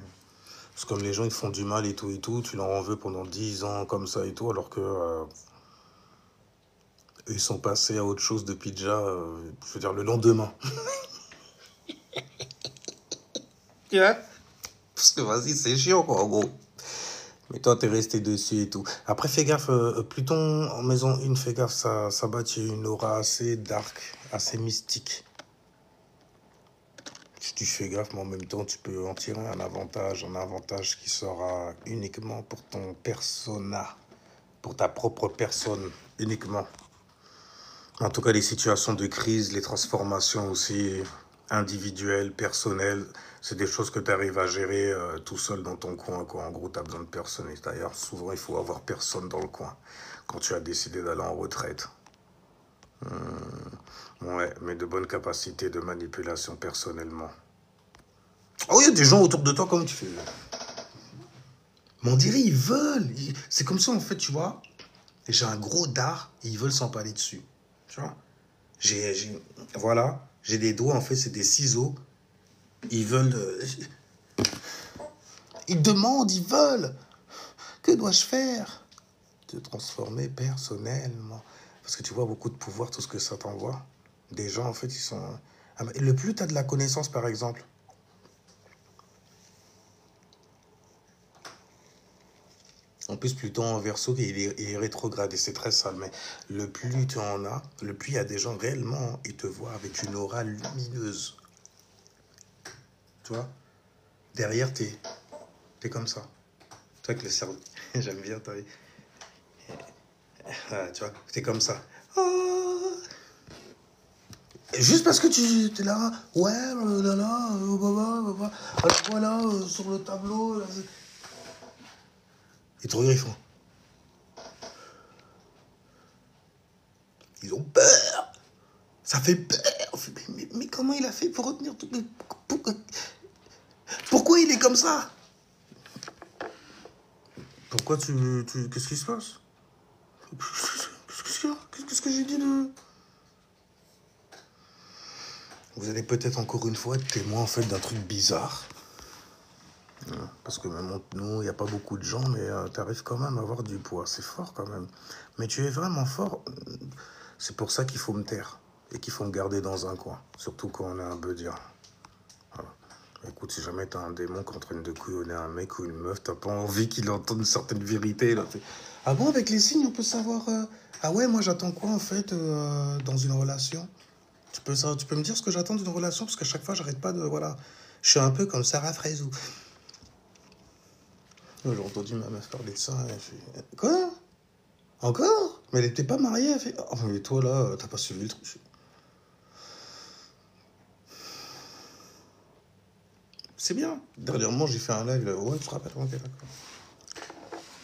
comme les gens, ils font du mal et tout, tu leur en veux pendant 10 ans comme ça et tout, alors que ils sont passés à autre chose depuis déjà, je veux dire, le lendemain. Yeah. Parce que vas-y, c'est chiant, quoi, en gros. Mais toi, t'es resté dessus et tout. Après, fais gaffe, Pluton en maison 1, fais gaffe, ça bâtit une aura assez dark, assez mystique. Si tu fais gaffe, mais en même temps, tu peux en tirer un avantage qui sera uniquement pour ton persona, pour ta propre personne, uniquement. En tout cas, les situations de crise, les transformations aussi individuelles, personnelles, c'est des choses que tu arrives à gérer tout seul dans ton coin, quoi. En gros, tu as besoin de personne. Et d'ailleurs, souvent, il faut avoir personne dans le coin quand tu as décidé d'aller en retraite. Ouais, mais de bonnes capacités de manipulation personnellement. Oh, il y a des gens autour de toi comme tu fais. Mais on dirait ils veulent. C'est comme ça, en fait, tu vois. J'ai un gros dard et ils veulent s'empaler dessus. Tu vois. Voilà, j'ai des doigts, en fait, c'est des ciseaux. Ils veulent... ils demandent, ils veulent. Que dois-je faire? Te transformer personnellement. Parce que tu vois beaucoup de pouvoir, tout ce que ça t'envoie. Des gens, en fait, ils sont... Ah, mais le plus tu as de la connaissance, par exemple. En plus, Pluton en Verseau, il est rétrograde et c'est très sale. Mais le plus tu en as, le plus il y a des gens réellement, ils te voient avec une aura lumineuse. Tu vois? Derrière, t'es comme ça. Tu vois que le cerveau... J'aime bien, tu vois, t'es comme ça. Oh. Juste parce que tu es là, ouais, alors voilà, sur le tableau, là, ils te regardent, ils font. Ils ont peur. Ça fait peur. Mais comment il a fait pour retenir tout? Pourquoi il est comme ça? Pourquoi qu'est-ce qui se passe? Qu'est-ce que j'ai dit de... Vous allez peut-être encore une fois être témoin en fait d'un truc bizarre. Parce que même nous, il n'y a pas beaucoup de gens, mais tu arrives quand même à avoir du poids. C'est fort quand même. Mais tu es vraiment fort. C'est pour ça qu'il faut me taire. Et qu'il faut me garder dans un coin. Surtout quand on est un peu dur. Voilà. Écoute, si jamais t'as un démon qui est en train de couillonner un mec ou une meuf, t'as pas envie qu'il entende une certaine vérité. Là. Ah bon, avec les signes, on peut savoir... Ah ouais, moi j'attends quoi en fait dans une relation? Tu peux me dire ce que j'attends d'une relation? Parce qu'à chaque fois, j'arrête pas de... Voilà. Je suis un peu comme Sarah Fraisou. J'ai entendu ma meuf parler de ça. Elle fait... Quoi? Encore? Mais elle était pas mariée. Elle fait... Oh, mais toi là, t'as pas suivi le truc. C'est bien. Dernièrement, j'ai fait un live. Ouais, tu te rappelles? Ok, d'accord.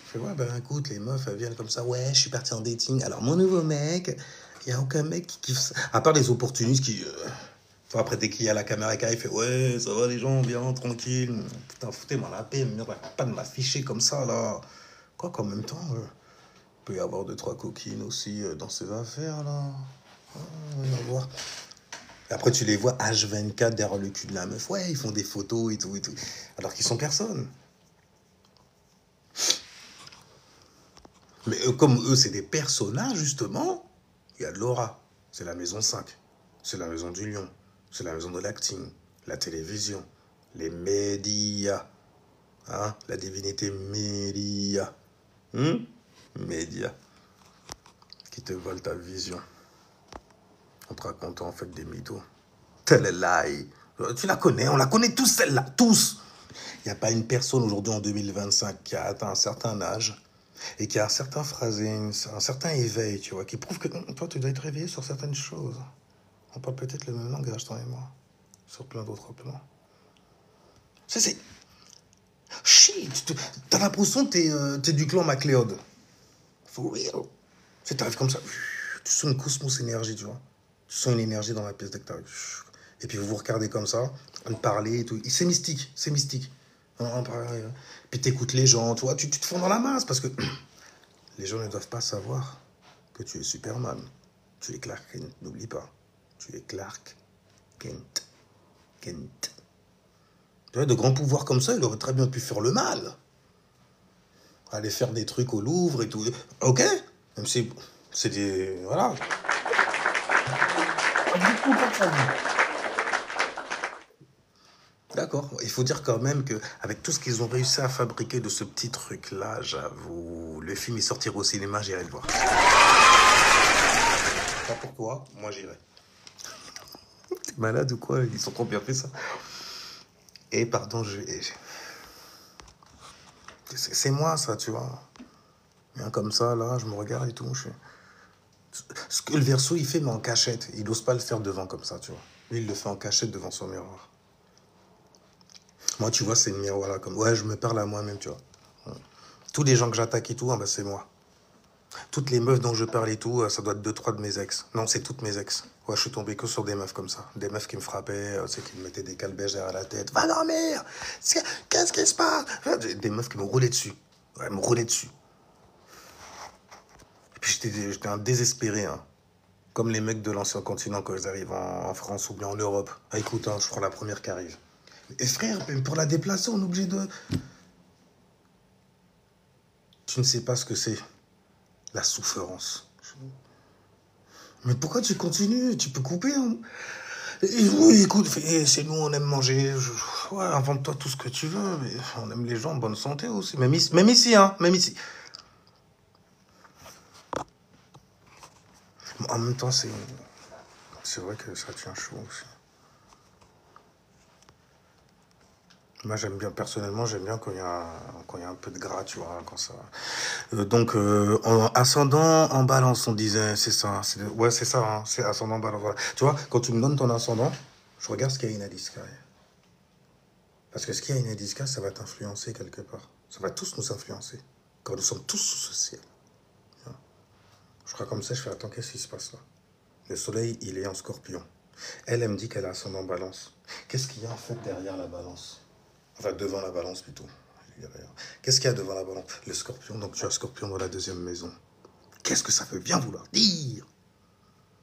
Je fais, ouais, ben écoute, les meufs, elles viennent comme ça. Ouais, je suis parti en dating. Alors, mon nouveau mec, il n'y a aucun mec qui kiffe ça. À part les opportunistes qui... Toi, après, dès qu'il y a la caméra qui arrive, il fait, ouais, ça va les gens, bien, tranquille. Putain, foutez-moi la paix, pas de m'afficher comme ça, là. Quoi qu'en même temps, il peut y avoir 2-3 coquines aussi dans ces affaires, là. On va y en voir. Et après, tu les vois H24 derrière le cul de la meuf. Ouais, ils font des photos et tout, et tout. Alors qu'ils sont personne. Mais comme eux, c'est des personnages, justement, il y a de l'aura. C'est la maison 5. C'est la maison du lion. C'est la maison de l'acting. La télévision. Les médias. Hein? La divinité média. Média. Qui te vole ta vision. En te racontant en fait des mythos. Telle est lie. Tu la connais, on la connaît tous celle-là, tous. Il n'y a pas une personne aujourd'hui en 2025 qui a atteint un certain âge et qui a un certain phrasé, un certain éveil, tu vois, qui prouve que toi, tu dois être réveillé sur certaines choses. On parle peut-être le même langage, toi et moi, sur plein d'autres plans. C'est... Shit, t'as l'impression que t'es du clan MacLeod. For real. Tu t'arrives comme ça, tu sens une cosmos énergie, tu vois. Tu sens une énergie dans la pièce dès que t'arrives. Et puis vous vous regardez comme ça, on parler et tout. C'est mystique, c'est mystique. Puis t'écoutes les gens, tu vois, tu te fonds dans la masse parce que les gens ne doivent pas savoir que tu es Superman. Tu es Clark Kent, n'oublie pas. Tu es Clark Kent. Kent. Tu vois, de grands pouvoirs comme ça, il aurait très bien pu faire le mal. Aller faire des trucs au Louvre et tout. Ok, même si c'est des... Voilà. D'accord. Il faut dire quand même qu'avec tout ce qu'ils ont réussi à fabriquer de ce petit truc-là, j'avoue, le film est sorti au cinéma, j'irai le voir. Pas pour toi, moi j'irai. T'es malade ou quoi? Ils sont trop bien fait ça. Et pardon, c'est moi ça, tu vois. Bien comme ça, là, je me regarde et tout. Ce que le Verseau, il fait, mais en cachette. Il n'ose pas le faire devant comme ça, tu vois. Lui, il le fait en cachette devant son miroir. Moi, tu vois, c'est le miroir là, comme... Ouais, je me parle à moi-même, tu vois. Tous les gens que j'attaque et tout, ben, c'est moi. Toutes les meufs dont je parle et tout, ça doit être 2-3 de mes ex. Non, c'est toutes mes ex. Ouais, je suis tombé que sur des meufs comme ça. Des meufs qui me frappaient, qui me mettaient des calbèches derrière la tête. Va dormir! Qu'est-ce qui se passe? Des meufs qui me roulaient dessus. Ouais, me roulaient dessus. Et puis j'étais un désespéré, hein. Comme les mecs de l'ancien continent quand ils arrivent en France ou bien en Europe. Ah, écoute, hein, je prends la première qui arrive. Et frère, même pour la déplacer, on est obligé de... Tu ne sais pas ce que c'est. La souffrance. Mais pourquoi tu continues? Tu peux couper, hein. Oui, écoute, c'est nous, on aime manger. Ouais, invente-toi tout ce que tu veux. Mais on aime les gens en bonne santé aussi. Même ici, hein. Même ici. En même temps, c'est vrai que ça tient chaud aussi. Moi, j'aime bien, personnellement, j'aime bien quand il y a un peu de gras, tu vois, quand ça... donc, ascendant en balance, on disait, c'est ça. Ouais, c'est ça, hein, c'est ascendant en balance, voilà. Tu vois, quand tu me donnes ton ascendant, je regarde ce qu'il y a in Disca. Parce que ce qu'il y a in Disca, ça va t'influencer quelque part. Ça va tous nous influencer. Quand nous sommes tous sous ce ciel. Je crois comme ça, je fais, attends, qu'est-ce qui se passe là? Le soleil, il est en scorpion. Elle me dit qu'elle a ascendant en balance. Qu'est-ce qu'il y a en fait derrière la balance? Enfin, devant la balance plutôt. Qu'est-ce qu'il y a devant la balance? Le scorpion, donc tu as scorpion dans la deuxième maison. Qu'est-ce que ça veut bien vouloir dire?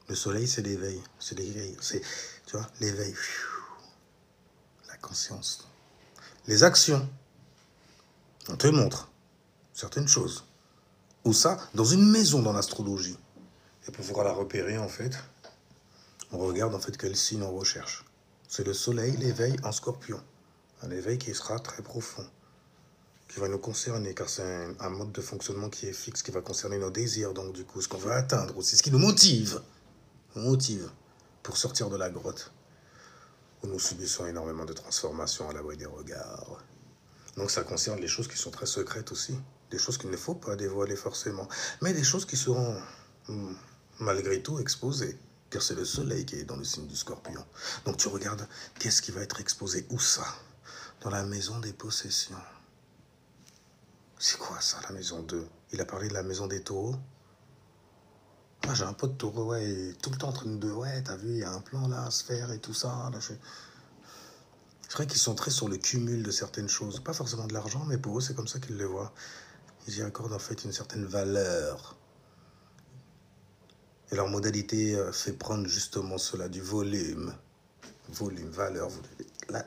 Le soleil, c'est l'éveil. C'est l'éveil. Tu vois, l'éveil, la conscience. Les actions, on te montre certaines choses. Ou ça, dans une maison dans l'astrologie. Et pour pouvoir la repérer, en fait, on regarde en fait quel signe on recherche. C'est le soleil, l'éveil en scorpion. Un éveil qui sera très profond, qui va nous concerner, car c'est un mode de fonctionnement qui est fixe, qui va concerner nos désirs, donc du coup, ce qu'on veut atteindre aussi, ce qui nous motive pour sortir de la grotte, où nous subissons énormément de transformations à l'abri des regards. Donc ça concerne les choses qui sont très secrètes aussi, des choses qu'il ne faut pas dévoiler forcément, mais des choses qui seront malgré tout exposées, car c'est le soleil qui est dans le signe du scorpion. Donc tu regardes, qu'est-ce qui va être exposé, où ça? Dans la maison des possessions. C'est quoi ça, la maison 2? Il a parlé de la maison des taureaux. Moi, j'ai un pote taureau, ouais, il est tout le temps en train de... Ouais, t'as vu, il y a un plan là à se faire et tout ça. Là, je crois qu'ils sont très sur le cumul de certaines choses. Pas forcément de l'argent, mais pour eux, c'est comme ça qu'ils le voient. Ils y accordent en fait une certaine valeur. Et leur modalité fait prendre justement cela du volume. Volume, valeur.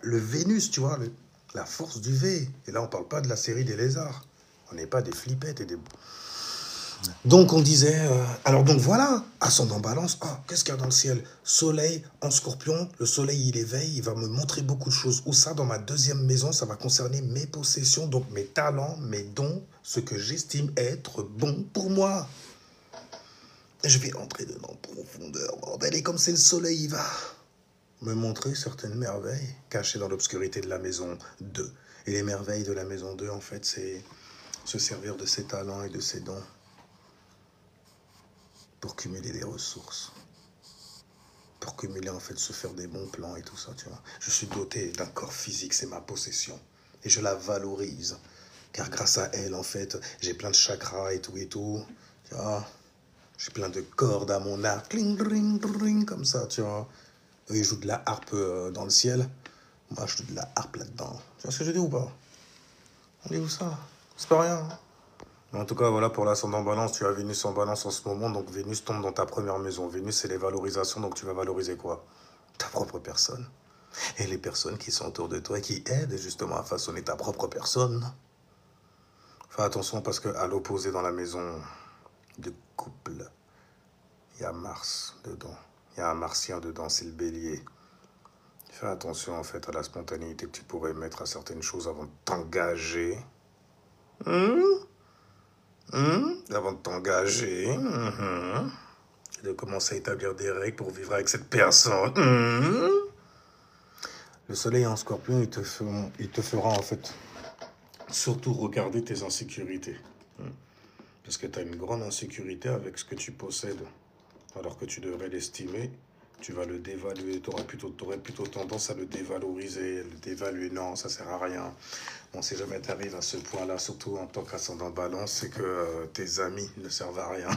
Le Vénus, tu vois, la force du V. Et là, on parle pas de la série des lézards. On n'est pas des flippettes et des... Donc on disait, alors donc voilà, ascendant balance, qu'est-ce qu'il y a dans le ciel? Soleil en scorpion, le soleil il éveille, il va me montrer beaucoup de choses. Où ça, dans ma deuxième maison, ça va concerner mes possessions, donc mes talents, mes dons, ce que j'estime être bon pour moi. Je vais entrer dedans en profondeur, bordel, et comme c'est le soleil, il va me montrer certaines merveilles cachées dans l'obscurité de la maison 2. Et les merveilles de la maison 2, en fait, c'est se servir de ses talents et de ses dons pour cumuler des ressources, pour cumuler, en fait, se faire des bons plans et tout ça, tu vois. Je suis doté d'un corps physique, c'est ma possession, et je la valorise, car grâce à elle, en fait, j'ai plein de chakras et tout, tu vois. J'ai plein de cordes à mon arc, cling, cling, cling, comme ça, tu vois. Eux, ils jouent de la harpe dans le ciel, moi, je joue de la harpe là-dedans. Tu vois ce que je dis ou pas? On dit où ça? C'est pas rien, hein. En tout cas, voilà, pour l'ascendant balance, tu as Vénus en balance en ce moment, donc Vénus tombe dans ta première maison. Vénus, c'est les valorisations, donc tu vas valoriser quoi? Ta propre personne. Et les personnes qui sont autour de toi et qui aident justement à façonner ta propre personne. Fais attention parce qu'à l'opposé dans la maison de couple, il y a Mars dedans. Il y a un martien dedans, c'est le bélier. Fais attention en fait à la spontanéité que tu pourrais mettre à certaines choses avant de t'engager. Avant de t'engager, et de commencer à établir des règles pour vivre avec cette personne. Le soleil en scorpion, il te fera en fait surtout regarder tes insécurités. Parce que tu as une grande insécurité avec ce que tu possèdes. Alors que tu devrais l'estimer, tu vas le dévaluer. Tu aurais plutôt tendance à le dévaloriser, le dévaluer. Non, ça sert à rien. Bon, si jamais tu arrives à ce point-là, surtout en tant qu'ascendant balance, c'est que tes amis ne servent à rien.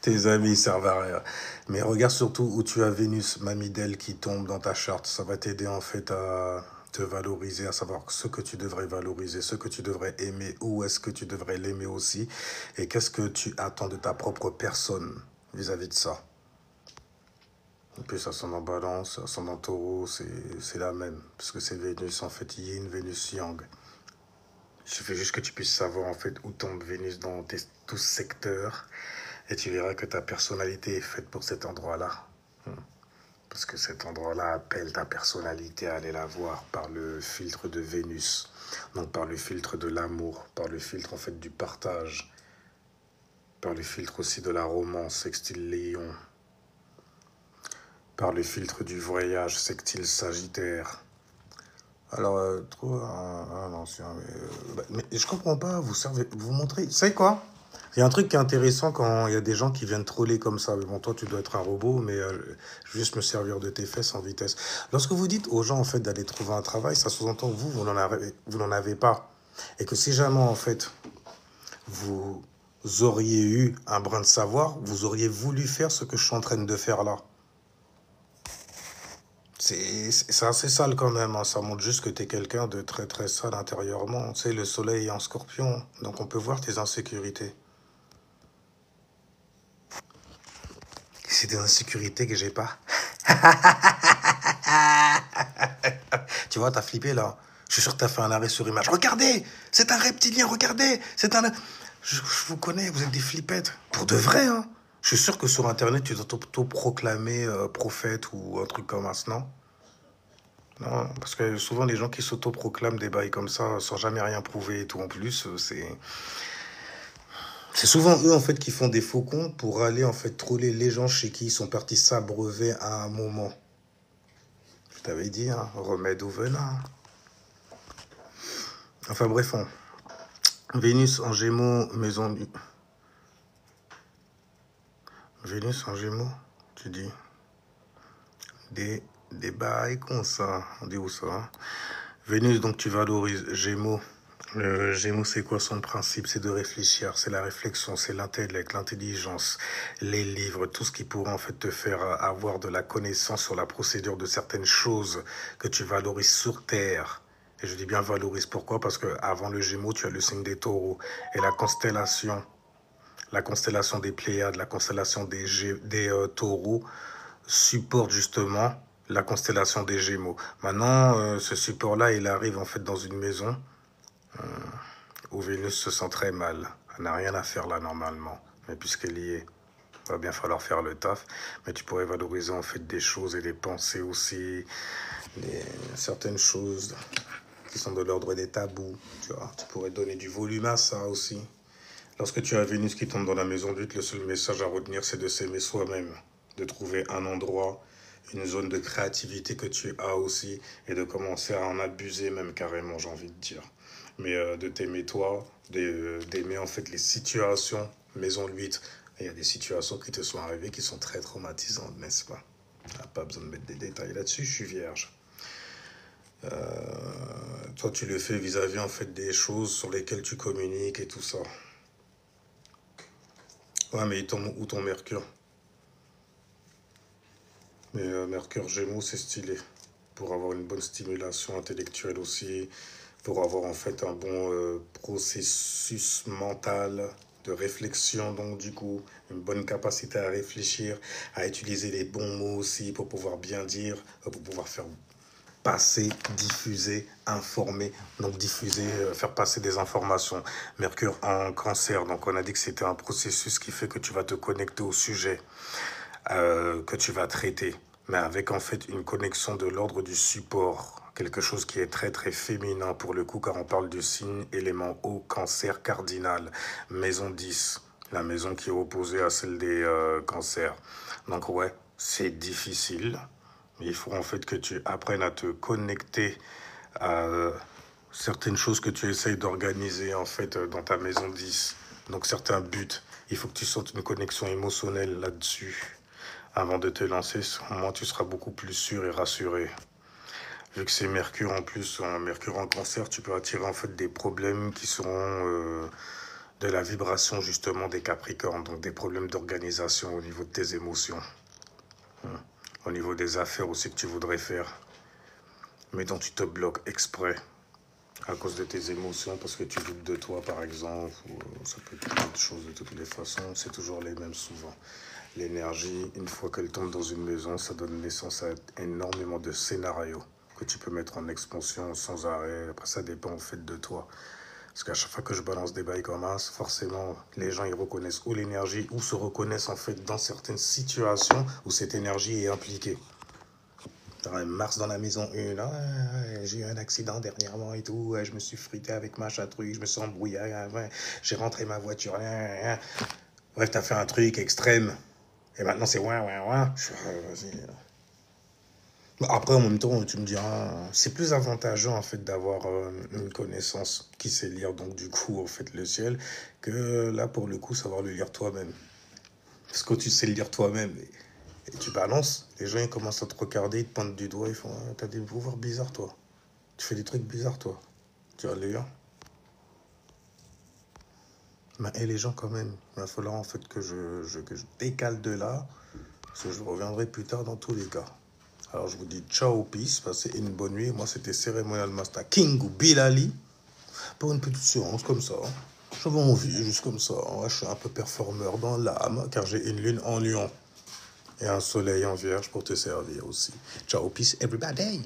Tes amis servent à rien. Mais regarde surtout où tu as Vénus, Mamidel, qui tombe dans ta charte. Ça va t'aider en fait à te valoriser, à savoir ce que tu devrais valoriser, ce que tu devrais aimer, où est-ce que tu devrais l'aimer aussi, et qu'est-ce que tu attends de ta propre personne vis-à-vis de ça. En plus, ascendant balance, ascendant taureau, c'est la même, parce que c'est Vénus en fait yin, Vénus yang. Il suffit juste que tu puisses savoir en fait où tombe Vénus dans tous secteurs, et tu verras que ta personnalité est faite pour cet endroit-là. Parce que cet endroit-là appelle ta personnalité à aller la voir par le filtre de Vénus. Donc par le filtre de l'amour, par le filtre en fait du partage, par le filtre aussi de la romance, sextile Lion, par le filtre du voyage, sextile Sagittaire. Alors, trop un ancien, mais je comprends pas, vous montrez, vous savez quoi? Il y a un truc qui est intéressant quand il y a des gens qui viennent troller comme ça. Mais bon, toi, tu dois être un robot, mais je vais juste me servir de tes fesses en vitesse. Lorsque vous dites aux gens, en fait, d'aller trouver un travail, ça sous-entend que vous n'en avez pas. Et que si jamais, en fait, vous auriez eu un brin de savoir, vous auriez voulu faire ce que je suis en train de faire là. C'est assez sale quand même, hein. Ça montre juste que tu es quelqu'un de très très sale intérieurement. Tu sais, le soleil est en scorpion, donc on peut voir tes insécurités. c'est des insécurités que j'ai pas. Tu vois, t'as flippé là. Je suis sûr que t'as fait un arrêt sur image. Regardez, c'est un reptilien, regardez, c'est un... Je vous connais, vous êtes des flippettes. Pour de vrai, hein. Je suis sûr que sur Internet, tu dois t'auto-proclamer prophète ou un truc comme ça, non? Non, parce que souvent, les gens qui s'auto-proclament des bails comme ça, sans jamais rien prouver et tout en plus, c'est souvent eux, en fait, qui font des faux comptes pour aller, en fait, troller les gens chez qui ils sont partis s'abreuver à un moment. Je t'avais dit, hein, remède au venin. Enfin bref, hein. Vénus en Gémeaux, maison... Vénus en Gémeaux, tu dis des bails comme ça. On dit où ça, hein? Vénus, donc tu valorises Gémeaux. Le Gémeaux, c'est quoi son principe? C'est de réfléchir, c'est la réflexion, c'est l'intellect, l'intelligence, les livres, tout ce qui pourrait en fait te faire avoir de la connaissance sur la procédure de certaines choses que tu valorises sur Terre. Et je dis bien valorise, pourquoi? Parce que avant le Gémeaux, tu as le signe des Taureaux et la constellation des Pléiades, la constellation des Taureaux supporte justement la constellation des Gémeaux. Maintenant, ce support-là, il arrive en fait dans une maison où Vénus se sent très mal. Elle n'a rien à faire là normalement, mais puisqu'elle y est, il va bien falloir faire le taf. Mais tu pourrais valoriser en fait des choses et des pensées aussi, certaines choses qui sont de l'ordre des tabous. Tu vois, tu pourrais donner du volume à ça aussi. Lorsque tu as Vénus qui tombe dans la maison 8, le seul message à retenir, c'est de s'aimer soi-même, de trouver un endroit, une zone de créativité que tu as aussi, et de commencer à en abuser même carrément, j'ai envie de dire. Mais de t'aimer toi, d'aimer en fait les situations, maison 8. Il y a des situations qui te sont arrivées qui sont très traumatisantes, n'est-ce pas? Pas besoin de mettre des détails là-dessus, je suis vierge. Toi, tu le fais vis-à-vis en fait des choses sur lesquelles tu communiques et tout ça. Ouais, mais il tombe où ton Mercure? Mais Mercure Gémeaux, c'est stylé. Pour avoir une bonne stimulation intellectuelle aussi, pour avoir en fait un bon processus mental de réflexion, donc du coup, une bonne capacité à réfléchir, à utiliser les bons mots aussi pour pouvoir bien dire, pour pouvoir faire passer, diffuser, informer, donc diffuser, faire passer des informations. Mercure en Cancer, donc on a dit que c'était un processus qui fait que tu vas te connecter au sujet que tu vas traiter, mais avec en fait une connexion de l'ordre du support, quelque chose qui est très très féminin pour le coup, car on parle du signe élément eau, Cancer cardinal, maison 10, la maison qui est opposée à celle des cancers. Donc ouais, c'est difficile, mais il faut en fait que tu apprennes à te connecter à certaines choses que tu essayes d'organiser en fait dans ta maison 10. Donc certains buts, il faut que tu sentes une connexion émotionnelle là-dessus. Avant de te lancer, au moins tu seras beaucoup plus sûr et rassuré. Vu que c'est Mercure en plus, Mercure en Cancer, tu peux attirer en fait des problèmes qui seront de la vibration justement des Capricornes, donc des problèmes d'organisation au niveau de tes émotions, au niveau des affaires aussi que tu voudrais faire, mais dont tu te bloques exprès à cause de tes émotions, parce que tu doutes de toi par exemple, ou ça peut être plein de choses de toutes les façons, c'est toujours les mêmes souvent. L'énergie, une fois qu'elle tombe dans une maison, ça donne naissance à énormément de scénarios que tu peux mettre en expansion sans arrêt. Après, ça dépend en fait de toi. Parce qu'à chaque fois que je balance des bails comme ça, forcément, les gens ils reconnaissent ou l'énergie ou se reconnaissent en fait dans certaines situations où cette énergie est impliquée. Mars dans la maison 1, j'ai eu un accident dernièrement et tout, je me suis frité avec ma chatrouille, je me suis embrouillé, j'ai rentré ma voiture, bref, t'as fait un truc extrême. Et maintenant, c'est ouin. Vas-y. Après, en même temps, tu me diras, c'est plus avantageux, en fait, d'avoir une connaissance qui sait lire, donc, du coup, en fait, le ciel, que là, pour le coup, savoir le lire toi-même. Parce que tu sais le lire toi-même et tu balances, les gens, ils commencent à te regarder, ils te pointent du doigt, ils font, t'as des pouvoirs bizarres, toi. Tu fais des trucs bizarres, toi. Tu vas le lire. Et les gens, quand même, il va falloir, en fait, que je décale de là, parce que je reviendrai plus tard dans tous les cas. Alors je vous dis ciao, peace, passez une bonne nuit. Moi c'était Cérémonial Master King ou Bilali pour une petite séance comme ça. J'avais envie, juste comme ça. Je suis un peu performeur dans l'âme car j'ai une lune en lion. et un soleil en vierge pour te servir aussi. Ciao, peace everybody!